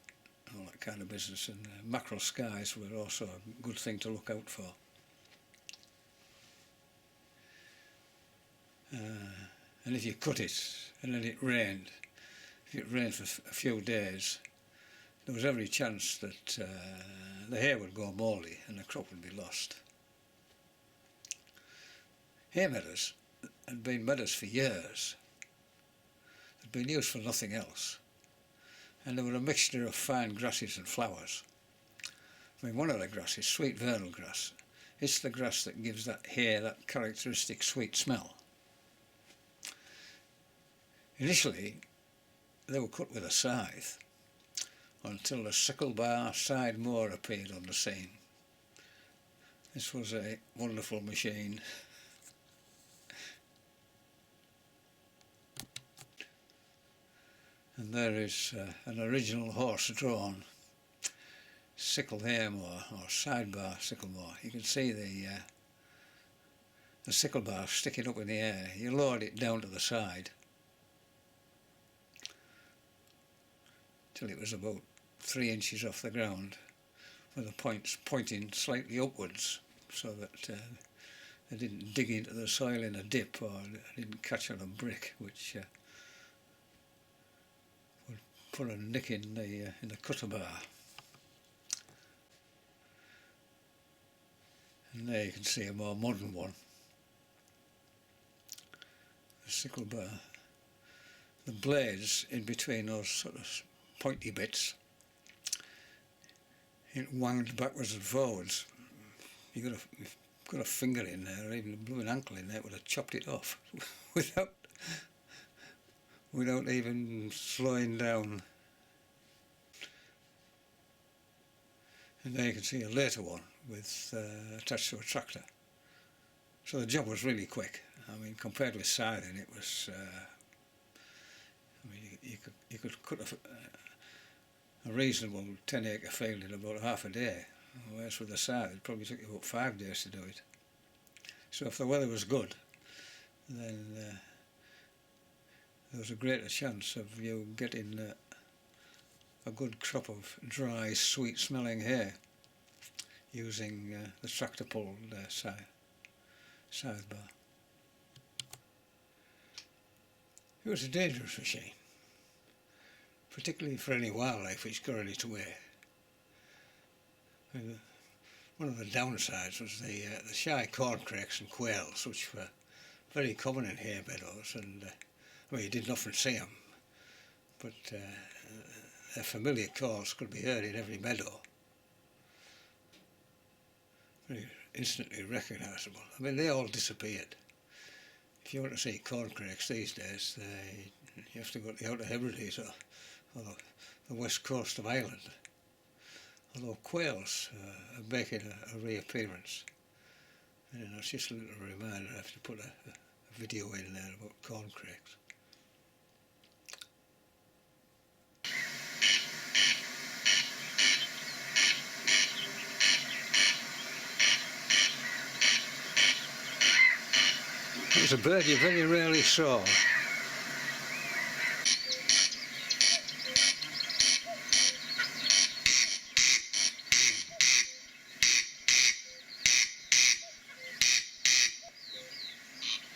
all that kind of business, and mackerel skies were also a good thing to look out for. And if you cut it and then it rained, if it rained for a few days, there was every chance that the hay would go mouldy and the crop would be lost. Hay meadows had been meadows for years. They'd been used for nothing else. And they were a mixture of fine grasses and flowers. I mean, one of the grasses, sweet vernal grass, it's the grass that gives that hay that characteristic sweet smell. Initially, they were cut with a scythe until the sickle bar side mower appeared on the scene. This was a wonderful machine. And there is an original horse-drawn sickle hay mower, or sidebar sickle mower. You can see the sickle bar sticking up in the air. You lowered it down to the side till it was about 3 inches off the ground, with the points pointing slightly upwards, so that they didn't dig into the soil in a dip, or didn't catch on a brick, which would put a nick in the cutter bar. And there you can see a more modern one, the sickle bar. The blades in between those sort of pointy bits, it wanged backwards and forwards. You got a finger in there, or even a blooming ankle in there, it would have chopped it off without even slowing down. And there you can see a later one with attached to a tractor. So the job was really quick. I mean, compared with scything, it was. I mean, you could cut a reasonable 10-acre field in about half a day, whereas with the scythe it probably took you about 5 days to do it. So if the weather was good, then there was a greater chance of you getting a good crop of dry, sweet-smelling hay using the tractor-pulled scythe bar. It was a dangerous machine, particularly for any wildlife which got on its way. And one of the downsides was the shy corncrakes and quails, which were very common in hay meadows, and you didn't often see them, but their familiar calls could be heard in every meadow. Very instantly recognisable. I mean, they all disappeared. If you want to see corncrakes these days, you have to go to the Outer Hebrides or the west coast of Ireland. Although quails are making a reappearance. And it's just a little reminder, I have to put a video in there about corncrakes. It's a bird you very rarely saw.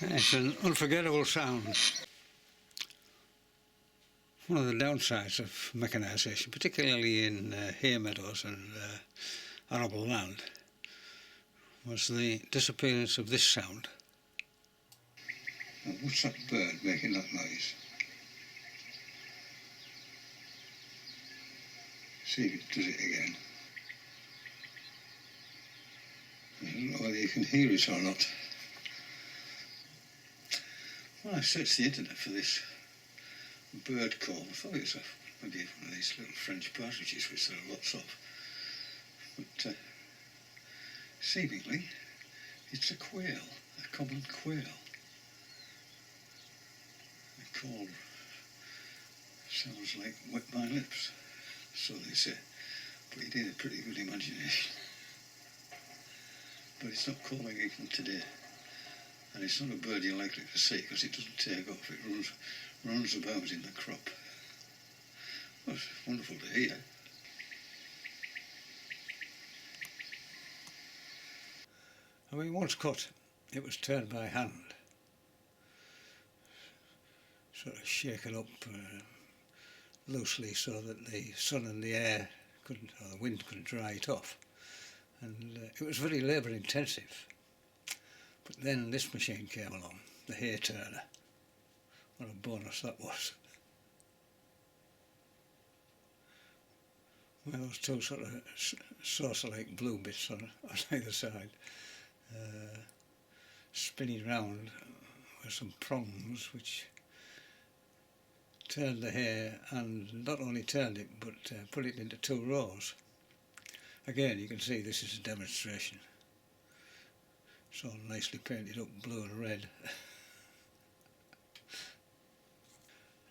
It's an unforgettable sound. One of the downsides of mechanisation, particularly in hay meadows and arable land, was the disappearance of this sound. What's that bird making that noise? See if it does it again. I don't know whether you can hear it or not. When I searched the internet for this bird call, I thought it was maybe one of these little French partridges which there are lots of. But seemingly it's a quail, a common quail. The call sounds like wet my lips, so they say, but it had a pretty good imagination. But it's not calling even today. And it's not a bird you're likely to see because it doesn't take off, it runs about in the crop. Well, it's wonderful to hear. I mean, once cut, it was turned by hand. Sort of shaken up loosely so that the sun and the air couldn't, or the wind couldn't dry it off. And it was very labour intensive. But then this machine came along, the hay turner. What a bonus that was. Well, those two sort of saucer-like blue bits on either side, spinning round with some prongs which turned the hay, and not only turned it but put it into two rows. Again, you can see this is a demonstration. It's all nicely painted up blue and red.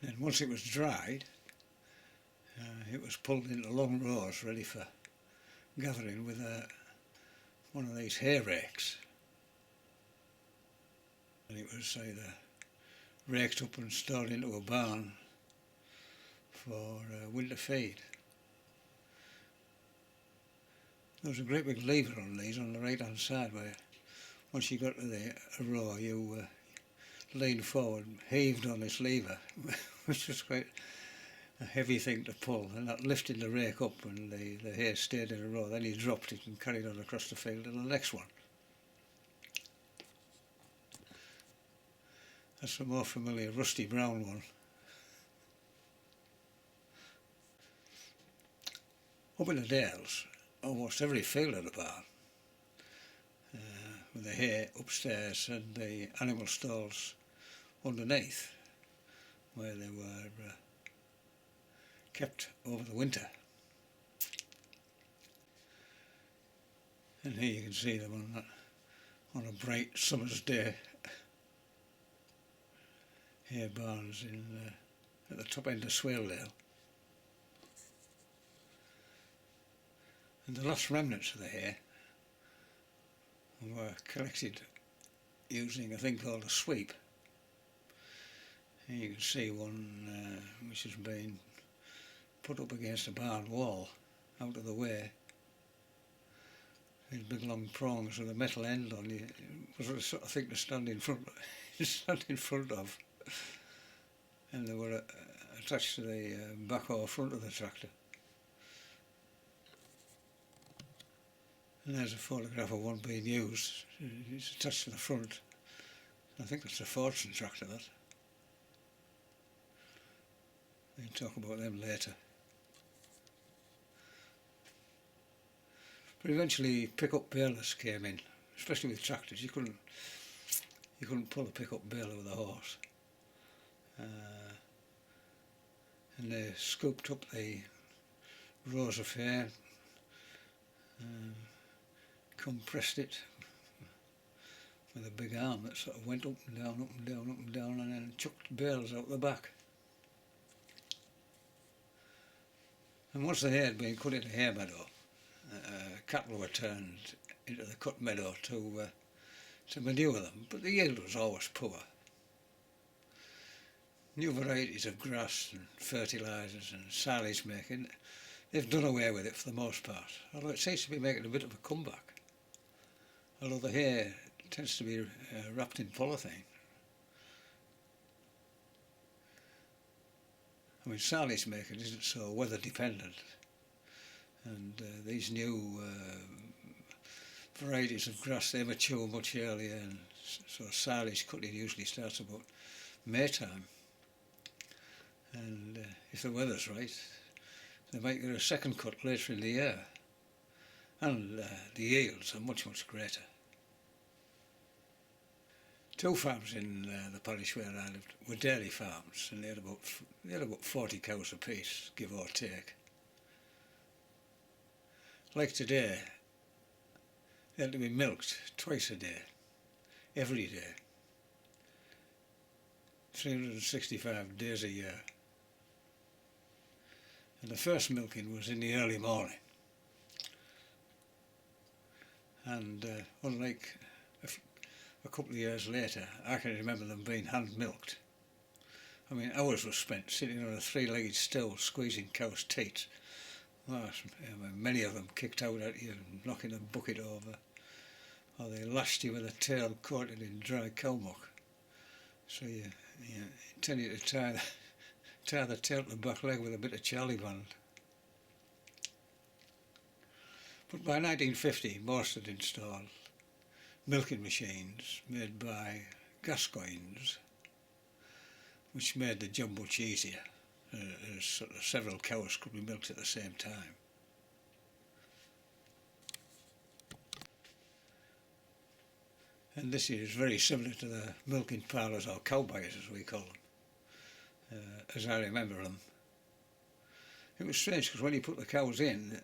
And once it was dried, it was pulled into long rows ready for gathering with one of these hay rakes. And it was either raked up and stored into a barn for winter feed. There was a great big lever on these on the right hand side where once you got to the row you leaned forward, heaved on this lever, which was quite a heavy thing to pull, and that lifted the rake up and the hay stayed in a row. Then you dropped it and carried on across the field to the next one. That's a more familiar rusty brown one. Up in the Dales, almost every field had a barn, with the hay upstairs and the animal stalls underneath, where they were kept over the winter. And here you can see them on a bright summer's day. Hay barns at the top end of Swaledale. And the last remnants of the hay were collected using a thing called a sweep. And you can see one which has been put up against a barn wall out of the way. These big long prongs with a metal end on it was the sort of thing to stand in front of. And they were attached to the back or front of the tractor. And there's a photograph of one being used. It's attached to the front. I think that's a Ferguson tractor, that. We'll talk about them later. But eventually pick-up balers came in, especially with tractors. You couldn't pull a pick-up baler with a horse. And they scooped up the rows of hay, compressed it with a big arm that sort of went up and down, up and down, up and down, and then chucked bales out the back. And once the hay had been cut into hay meadow, cattle were turned into the cut meadow to manure them, but the yield was always poor. New varieties of grass and fertilisers and silage making, they've done away with it for the most part, although it seems to be making a bit of a comeback. Although the hay tends to be wrapped in polythene. I mean, silage making isn't so weather dependent, and these new varieties of grass, they mature much earlier, and so silage cutting usually starts about May time. And if the weather's right, they might get a second cut later in the year, and the yields are much, much greater. Two farms in the parish where I lived were dairy farms, and they had about 40 cows apiece, give or take. Like today, they had to be milked twice a day, every day, 365 days a year. And the first milking was in the early morning. And unlike a couple of years later, I can remember them being hand milked. I mean, hours were spent sitting on a three-legged stool squeezing cows' teats. Well, many of them kicked out at you and knocking a bucket over, or they lashed you with a tail coated in dry cow muck. So you intended to tie the tail to the back leg with a bit of charlie band. But by 1950, most had installed milking machines made by Gascoignes, which made the job much easier, as sort of several cows could be milked at the same time. And this is very similar to the milking parlours, or cow byres as we call them, as I remember them. It was strange because when you put the cows in,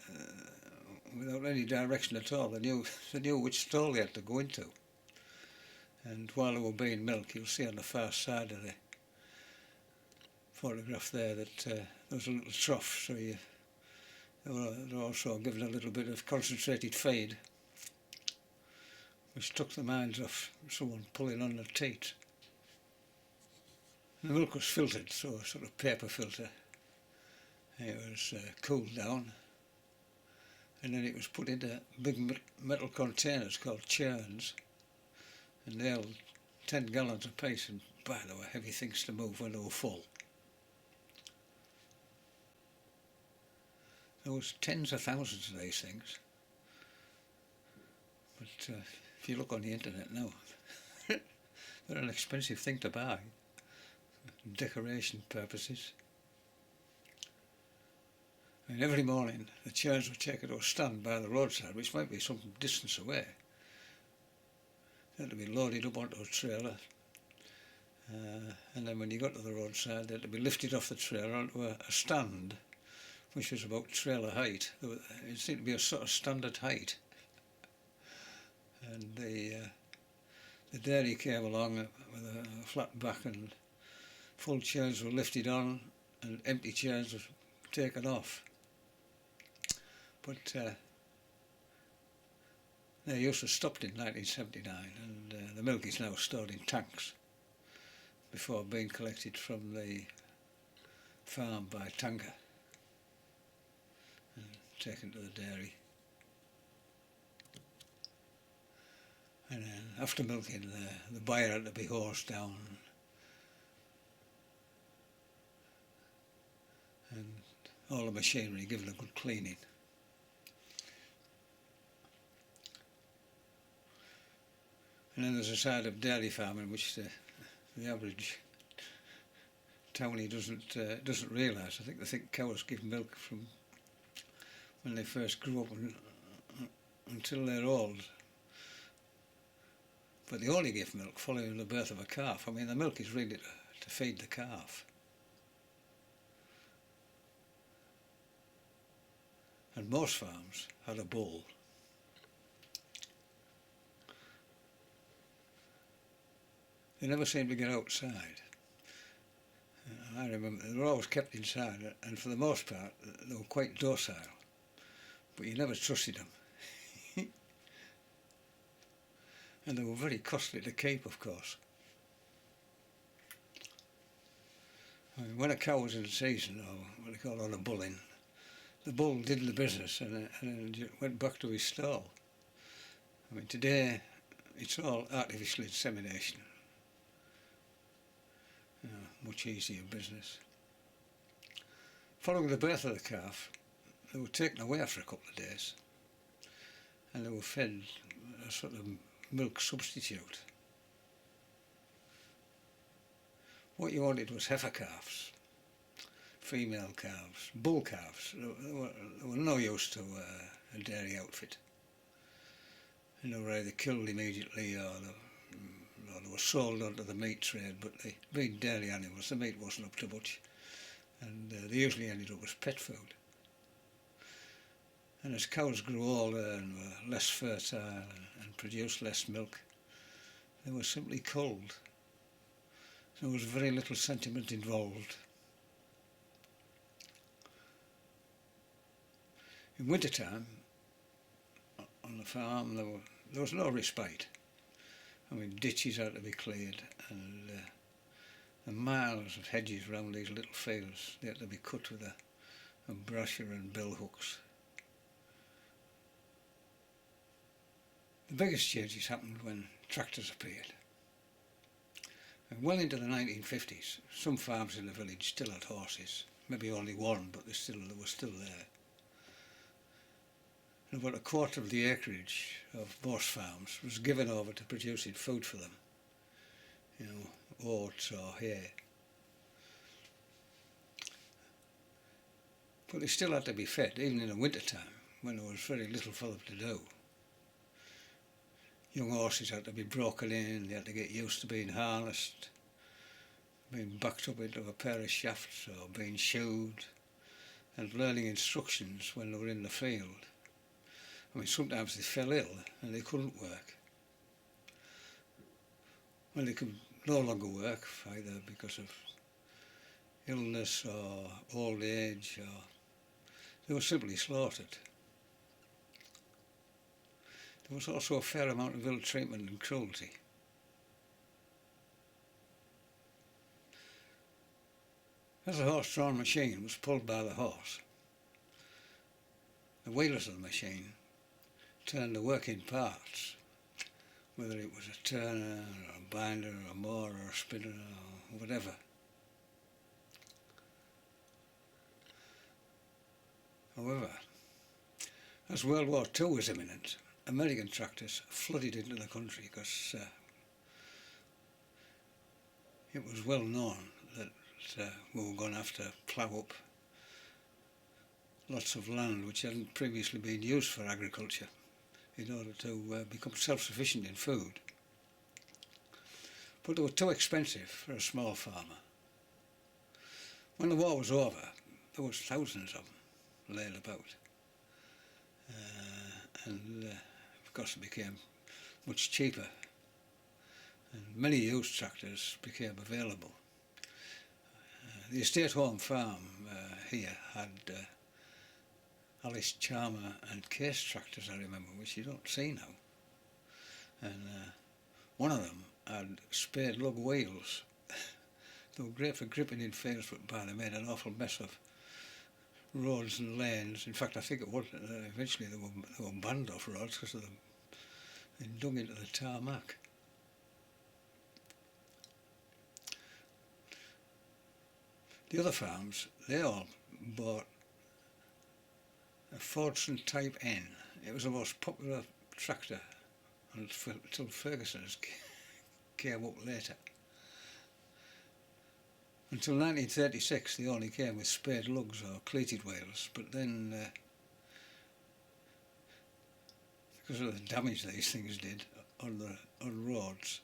without any direction at all, they knew which stall they had to go into. And while they were being milked, you'll see on the far side of the photograph there that there was a little trough, so they were also given a little bit of concentrated feed, which took the minds off someone pulling on the teat. The milk was filtered, so a sort of paper filter. It was cooled down, and then it was put into big metal containers called churns, and they held 10 gallons apiece, and by they were heavy things to move when they were full. There was tens of thousands of these things, but if you look on the internet now, they're an expensive thing to buy, for decoration purposes. And every morning the churns were taken to a stand by the roadside, which might be some distance away. They had to be loaded up onto a trailer, and then when you got to the roadside they had to be lifted off the trailer onto a stand, which was about trailer height. It seemed to be a sort of standard height. And the dairy came along with a flat back, and full churns were lifted on and empty churns were taken off. But Their use was stopped in 1979, and the milk is now stored in tanks before being collected from the farm by tanker and taken to the dairy. And then after milking, the buyer had to be horsed down and all the machinery given a good cleaning. And then there's a side of dairy farming which the average townie doesn't realise. I think they think cows give milk from when they first grow up until they're old. But they only give milk following the birth of a calf. I mean, the milk is really to feed the calf. And most farms had a bull. They never seemed to get outside. I remember they were always kept inside, and for the most part they were quite docile, but you never trusted them. And they were very costly to keep, of course. I mean, when a cow was in season, or what they call on a bull in, the bull did the business and went back to his stall. I mean, today it's all artificial insemination. Much easier business. Following the birth of the calf, they were taken away for a couple of days and they were fed a sort of milk substitute. What you wanted was heifer calves, female calves, bull calves. They were no use to a dairy outfit. And they were either killed immediately or they were sold onto the meat trade, but being dairy animals, the meat wasn't up to much, and they usually ended up as pet food. And as cows grew older and were less fertile and produced less milk, they were simply culled. There was very little sentiment involved. In winter time, on the farm, there was no respite. I mean, ditches had to be cleared, and the miles of hedges round these little fields, they had to be cut with a brusher and bill hooks. The biggest changes happened when tractors appeared. And well into the 1950s, some farms in the village still had horses, maybe only one, but they were still there. And about a quarter of the acreage of most farms was given over to producing food for them, oats or hay. But they still had to be fed, even in the winter time, when there was very little for them to do. Young horses had to be broken in, they had to get used to being harnessed, being backed up into a pair of shafts or being shoed, and learning instructions when they were in the field. I mean, sometimes they fell ill and they couldn't work. Well, they could no longer work, either because of illness or old age, or they were simply slaughtered. There was also a fair amount of ill treatment and cruelty. As the horse-drawn machine was pulled by the horse, the wheels of the machine turned the working parts, whether it was a turner or a binder or a mower or a spinner or whatever. However, as World War II was imminent, American tractors flooded into the country because it was well known that we were going to have to plough up lots of land which hadn't previously been used for agriculture in order to become self-sufficient in food. But they were too expensive for a small farmer. When the war was over, there was thousands of them laid about. And of course it became much cheaper. And many used tractors became available. The estate home farm here had Alice Charmer and Case tractors, I remember, which you don't see now. and one of them had spade lug wheels. They were great for gripping in fields, but they made an awful mess of roads and lanes. In fact, I think it was eventually they were banned off roads because of them being dug into the tarmac. The other farms, they all bought a Ferguson Type N. It was the most popular tractor until Ferguson came up later. Until 1936 they only came with spade lugs or cleated wheels, but then because of the damage these things did on roads,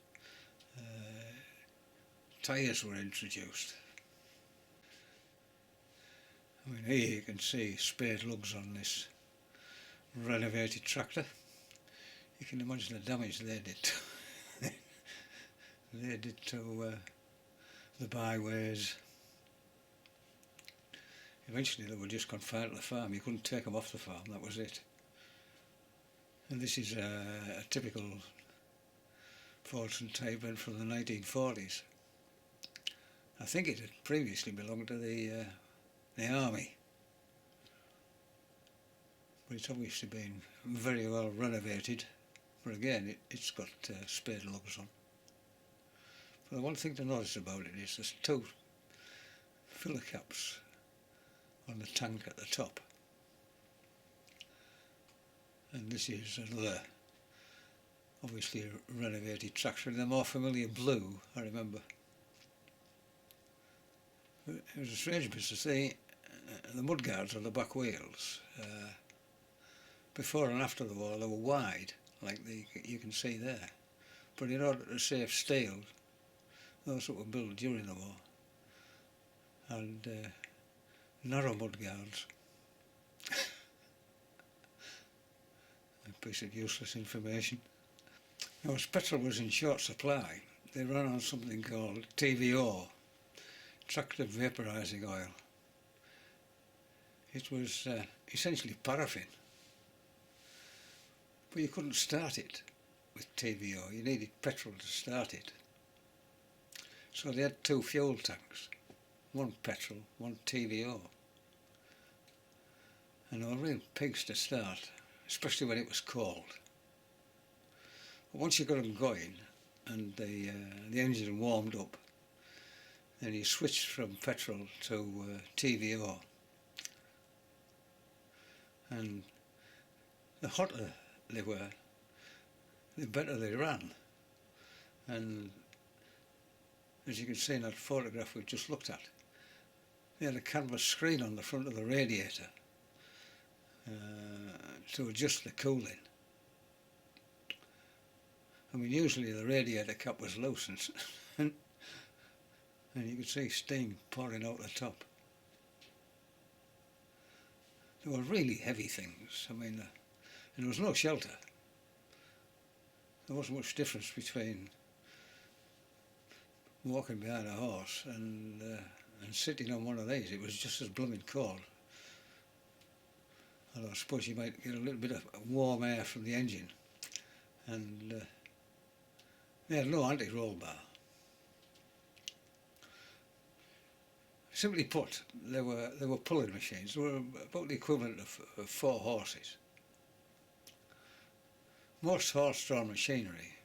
tyres were introduced. I mean, here you can see spade lugs on this renovated tractor. You can imagine the damage they did to the byways. Eventually they were just confined to the farm. You couldn't take them off the farm, that was it. And this is a typical Ferguson type N from the 1940s. I think it had previously belonged to the army, but it's obviously been very well renovated. But again, it's got spade lugs on. But the one thing to notice about it is there's two filler caps on the tank at the top. And this is another, obviously a renovated tractor in the more familiar blue, I remember. It was a strange business. The mudguards on the back wheels, before and after the war, they were wide, like you can see there. But in order to save steel, those that were built during the war, and narrow mudguards. A piece of useless information. Now, as petrol was in short supply, they ran on something called TVO, tractor vaporising oil. It was essentially paraffin, but you couldn't start it with TVO. You needed petrol to start it. So they had two fuel tanks, one petrol, one TVO. And they were real pigs to start, especially when it was cold. But once you got them going and the engine warmed up, then you switched from petrol to TVO. And the hotter they were, the better they ran. And as you can see in that photograph we've just looked at, they had a canvas screen on the front of the radiator to adjust the cooling. I mean, usually the radiator cap was loose and you could see steam pouring out the top. They were really heavy things. I mean, and there was no shelter. There wasn't much difference between walking behind a horse and sitting on one of these. It was just as blooming cold. Although I suppose you might get a little bit of warm air from the engine. And they had no anti-roll bar. Simply put, they were pulling machines. They were about the equivalent of 4 horses. Most horse-drawn machinery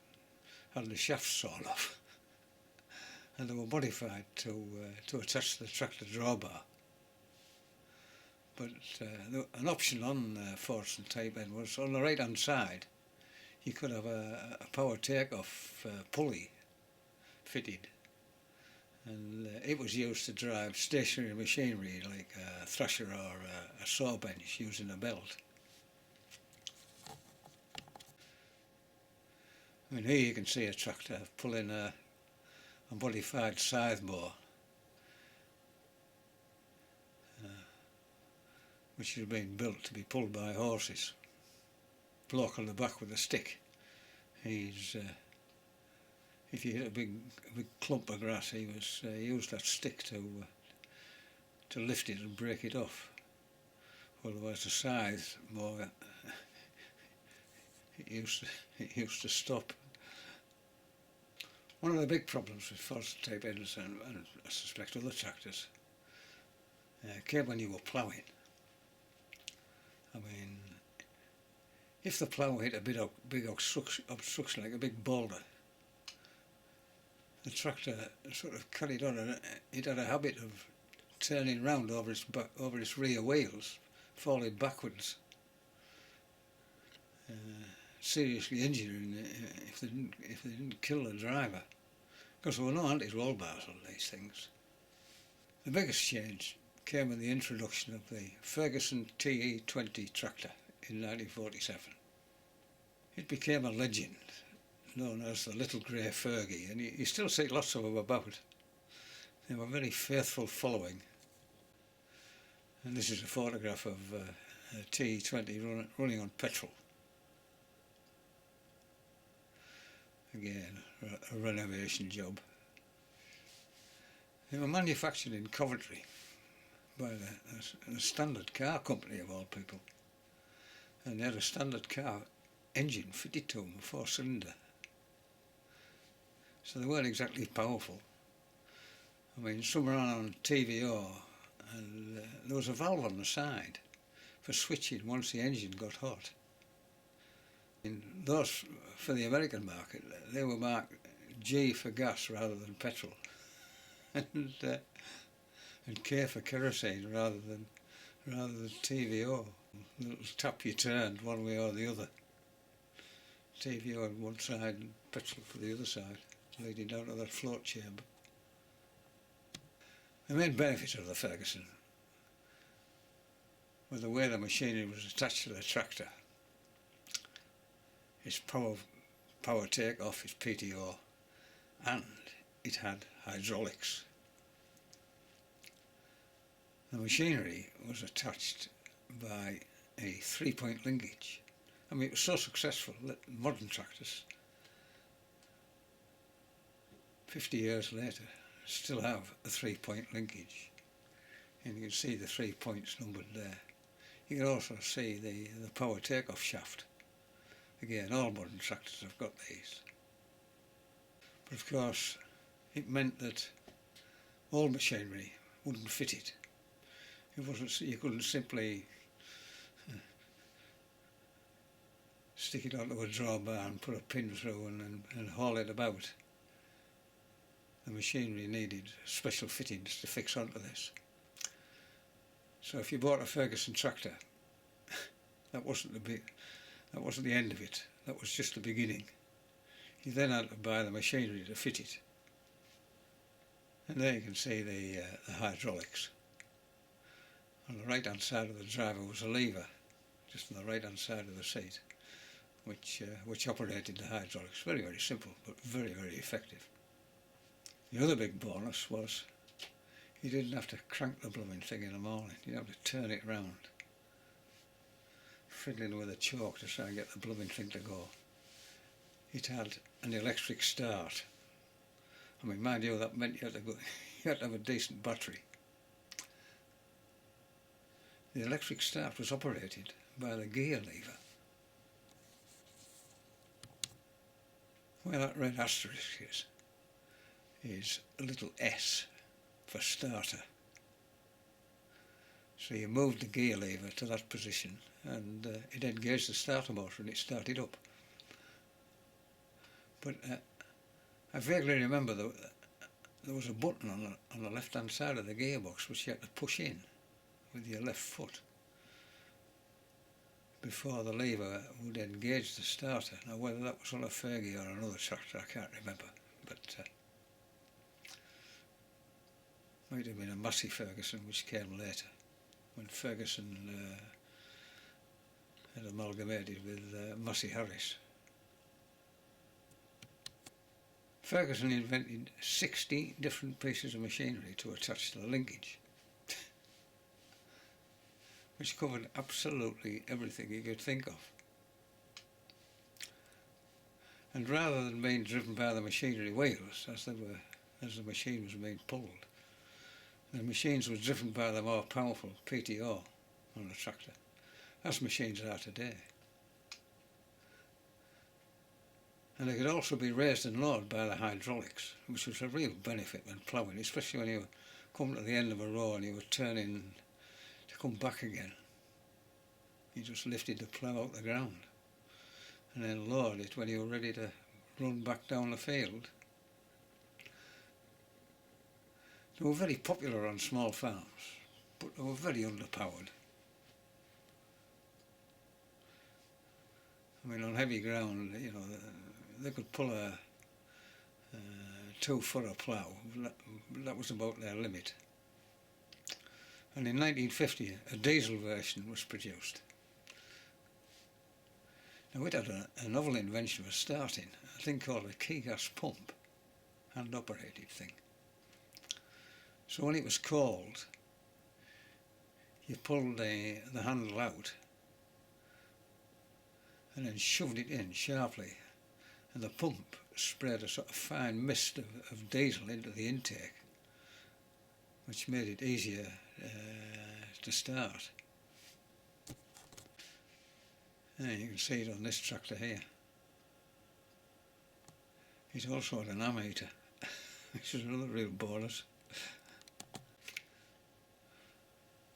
had the shafts sawn off, and they were modified to attach to the tractor drawbar. But an option on Ferguson Type N was on the right-hand side. You could have a power takeoff pulley fitted, and it was used to drive stationary machinery like a thresher or a saw bench using a belt. I mean, here you can see a tractor pulling a modified scythe mower, which has been built to be pulled by horses. Bloke on the back with a stick. He's if you hit a big clump of grass, he used that stick to lift it and break it off. Otherwise, the scythe mower, it used to stop. One of the big problems with Ferguson type Beetles and I suspect other tractors came when you were ploughing. I mean, if the plough hit a big obstruction like a big boulder, the tractor sort of carried on, and it had a habit of turning round over its rear wheels, falling backwards, seriously injuring if they didn't kill the driver, because there were no anti-roll bars on these things. The biggest change came with the introduction of the Ferguson T20 Tractor in 1947. It became a legend, known as the Little Grey Fergie, and you still see lots of them about. They were very faithful following. And this is a photograph of a T20 running on petrol. Again, a renovation job. They were manufactured in Coventry by the Standard Car Company of all people, and they had a standard car engine fitted to them, a 4-cylinder. So they weren't exactly powerful. I mean, some ran on TVO, and there was a valve on the side for switching once the engine got hot. And those for the American market, they were marked G for gas rather than petrol, and K for kerosene rather than TVO. The little tap you turned one way or the other. TVO on one side and petrol for the other side, leading down to that float chamber. The main benefit of the Ferguson was the way the machinery was attached to the tractor. Its power take-off, its PTO, and it had hydraulics. The machinery was attached by a 3-point linkage. I mean, it was so successful that modern tractors, 50 years later, still have a 3-point linkage. And you can see the 3 points numbered there. You can also see the power take-off shaft. Again, all modern tractors have got these. But of course, it meant that all machinery wouldn't fit it. You couldn't simply stick it onto a drawbar and put a pin through and haul it about. The machinery needed special fittings to fix onto this. So if you bought a Ferguson tractor, that wasn't the end of it. That was just the beginning. You then had to buy the machinery to fit it. And there you can see the hydraulics. On the right hand side of the driver was a lever, just on the right hand side of the seat, which operated the hydraulics. Very, very simple, but very, very effective. The other big bonus was you didn't have to crank the blooming thing in the morning. You didn't have to turn it round, fiddling with a choke to try and get the blooming thing to go. It had an electric start. I mean, mind you, that meant you had to have a decent battery. The electric start was operated by the gear lever. Where that red asterisk is a little S for starter. So you moved the gear lever to that position and it engaged the starter motor and it started up. But I vaguely remember there was a button on the left hand side of the gearbox which you had to push in with your left foot before the lever would engage the starter. Now whether that was on a Fergie or another tractor I can't remember, but might have been a Massey Ferguson which came later, when Ferguson had amalgamated with Massey Harris. Ferguson invented 60 different pieces of machinery to attach to the linkage, which covered absolutely everything you could think of. And rather than being driven by the machinery wheels as the machine was being pulled, the machines were driven by the more powerful PTO on the tractor, as machines are today. And it could also be raised and lowered by the hydraulics, which was a real benefit when ploughing, especially when you come to the end of a row and you were turning to come back again. You just lifted the plough out the ground and then lowered it when you were ready to run back down the field. They were very popular on small farms, but they were very underpowered. I mean, on heavy ground, you know, they could pull a 2-footer plough. That was about their limit. And in 1950, a diesel version was produced. Now it had a novel invention for starting, a thing called a key gas pump, hand-operated thing. So when it was cold, you pulled the handle out and then shoved it in sharply, and the pump sprayed a sort of fine mist of diesel into the intake, which made it easier to start. And you can see it on this tractor here. It's also an ammeter, which is another real bonus.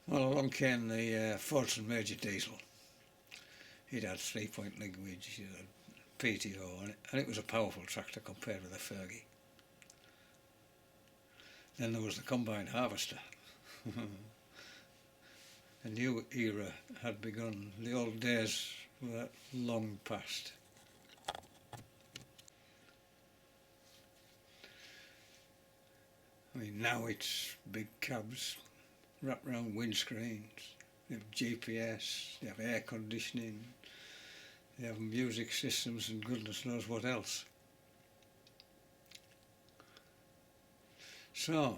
Well, along came the Ferguson Major diesel. It had 3-point linkage, it had PTO on it, and it was a powerful tractor compared with the Fergie. Then there was the combine harvester. A new era had begun. The old days were long past. I mean, now it's big cabs, wrap-round windscreens, they have GPS, they have air conditioning, they have music systems and goodness knows what else. So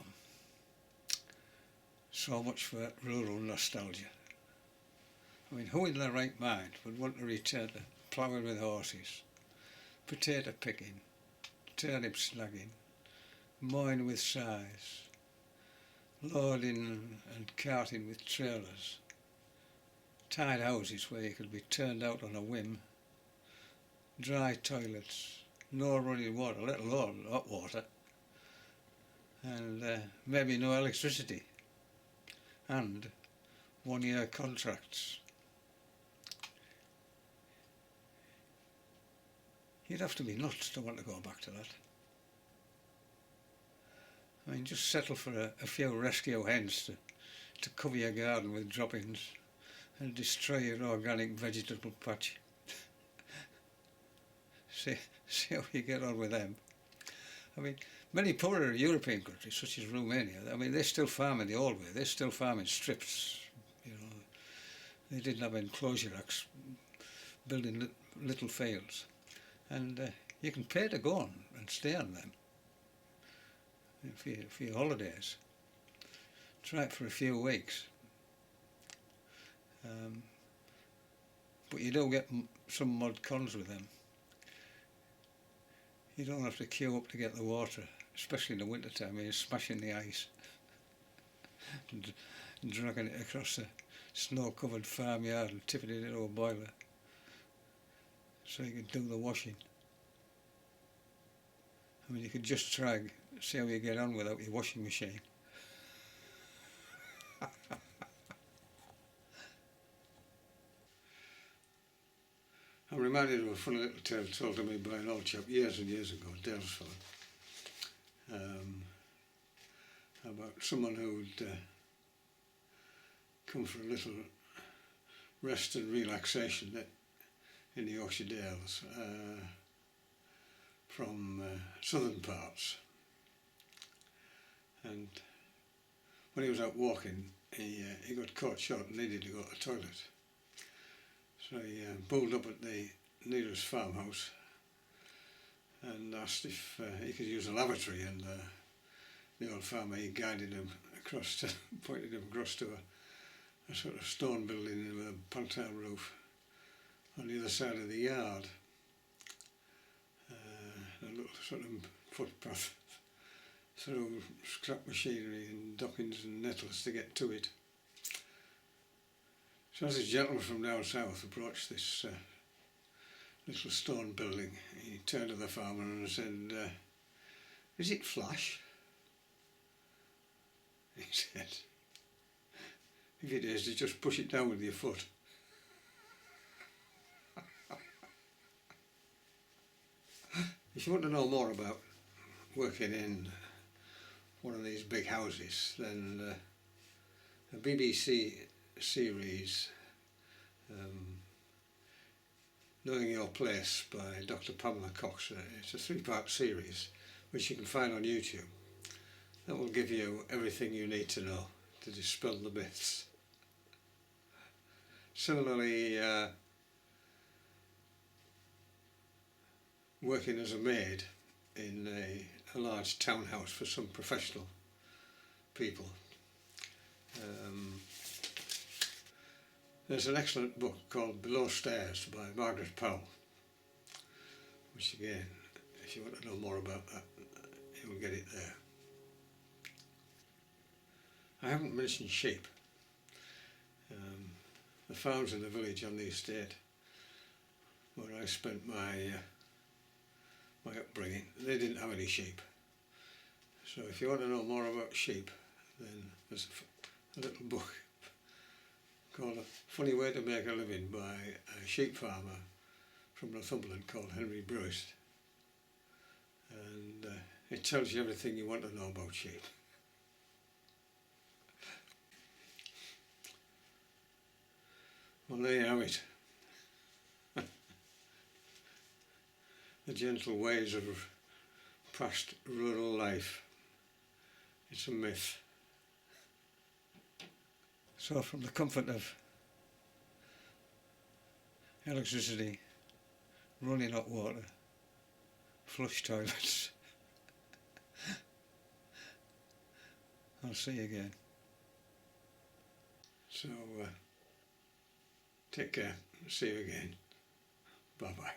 much for rural nostalgia. I mean, who in their right mind would want to return to ploughing with horses, potato picking, turnip snagging, mowing with scythes, loading and carting with trailers, tied houses where you could be turned out on a whim, dry toilets, no running water, let alone hot water, and maybe no electricity, and 1-year contracts. You'd have to be nuts to want to go back to that. I mean, just settle for a few rescue hens to cover your garden with droppings and destroy your organic vegetable patch. see how you get on with them. I mean, many poorer European countries, such as Romania, I mean, they still farm in the old way. They still farm in strips. You know, they didn't have enclosure acts, building little fields, and you can pay to go on and stay on them for your holidays. Try it for a few weeks. But you do get some mod cons with them. You don't have to queue up to get the water, especially in the winter time. You're smashing the ice and dragging it across the snow-covered farmyard and tipping it into a boiler so you can do the washing. I mean, you could just try, see how you get on without your washing machine. I'm reminded of a funny little tale told to me by an old chap years and years ago, Dalesford, about someone who'd come for a little rest and relaxation in the Yorkshire Dales from southern parts. And when he was out walking, he got caught short and needed to go to the toilet. So he pulled up at the nearest farmhouse and asked if he could use a lavatory, and the old farmer, he guided him across to, pointed him across to a sort of stone building with a pantel roof on the other side of the yard. A little sort of footpath through scrap machinery and dockings and nettles to get to it. So as this gentleman from down south approached this little stone building. He turned to the farmer and said, "Is it flash?" He said, "If it is, you just push it down with your foot." If you want to know more about working in one of these big houses, then a BBC series, Knowing Your Place by Dr. Pamela Cox, it's a 3-part series which you can find on YouTube. That will give you everything you need to know to dispel the myths. Similarly, working as a maid in a large townhouse for some professional people. There's an excellent book called Below Stairs by Margaret Powell, which again, if you want to know more about that, you'll get it there. I haven't mentioned sheep. The farms in the village on the estate where I spent my upbringing, they didn't have any sheep. So if you want to know more about sheep, then there's a little book called A Funny Way to Make a Living by a sheep farmer from Northumberland called Henry Bruce. And it tells you everything you want to know about sheep. Well, there you have it. The gentle ways of past rural life. It's a myth. So from the comfort of electricity, running hot water, flush toilets, I'll see you again. So take care. See you again. Bye bye.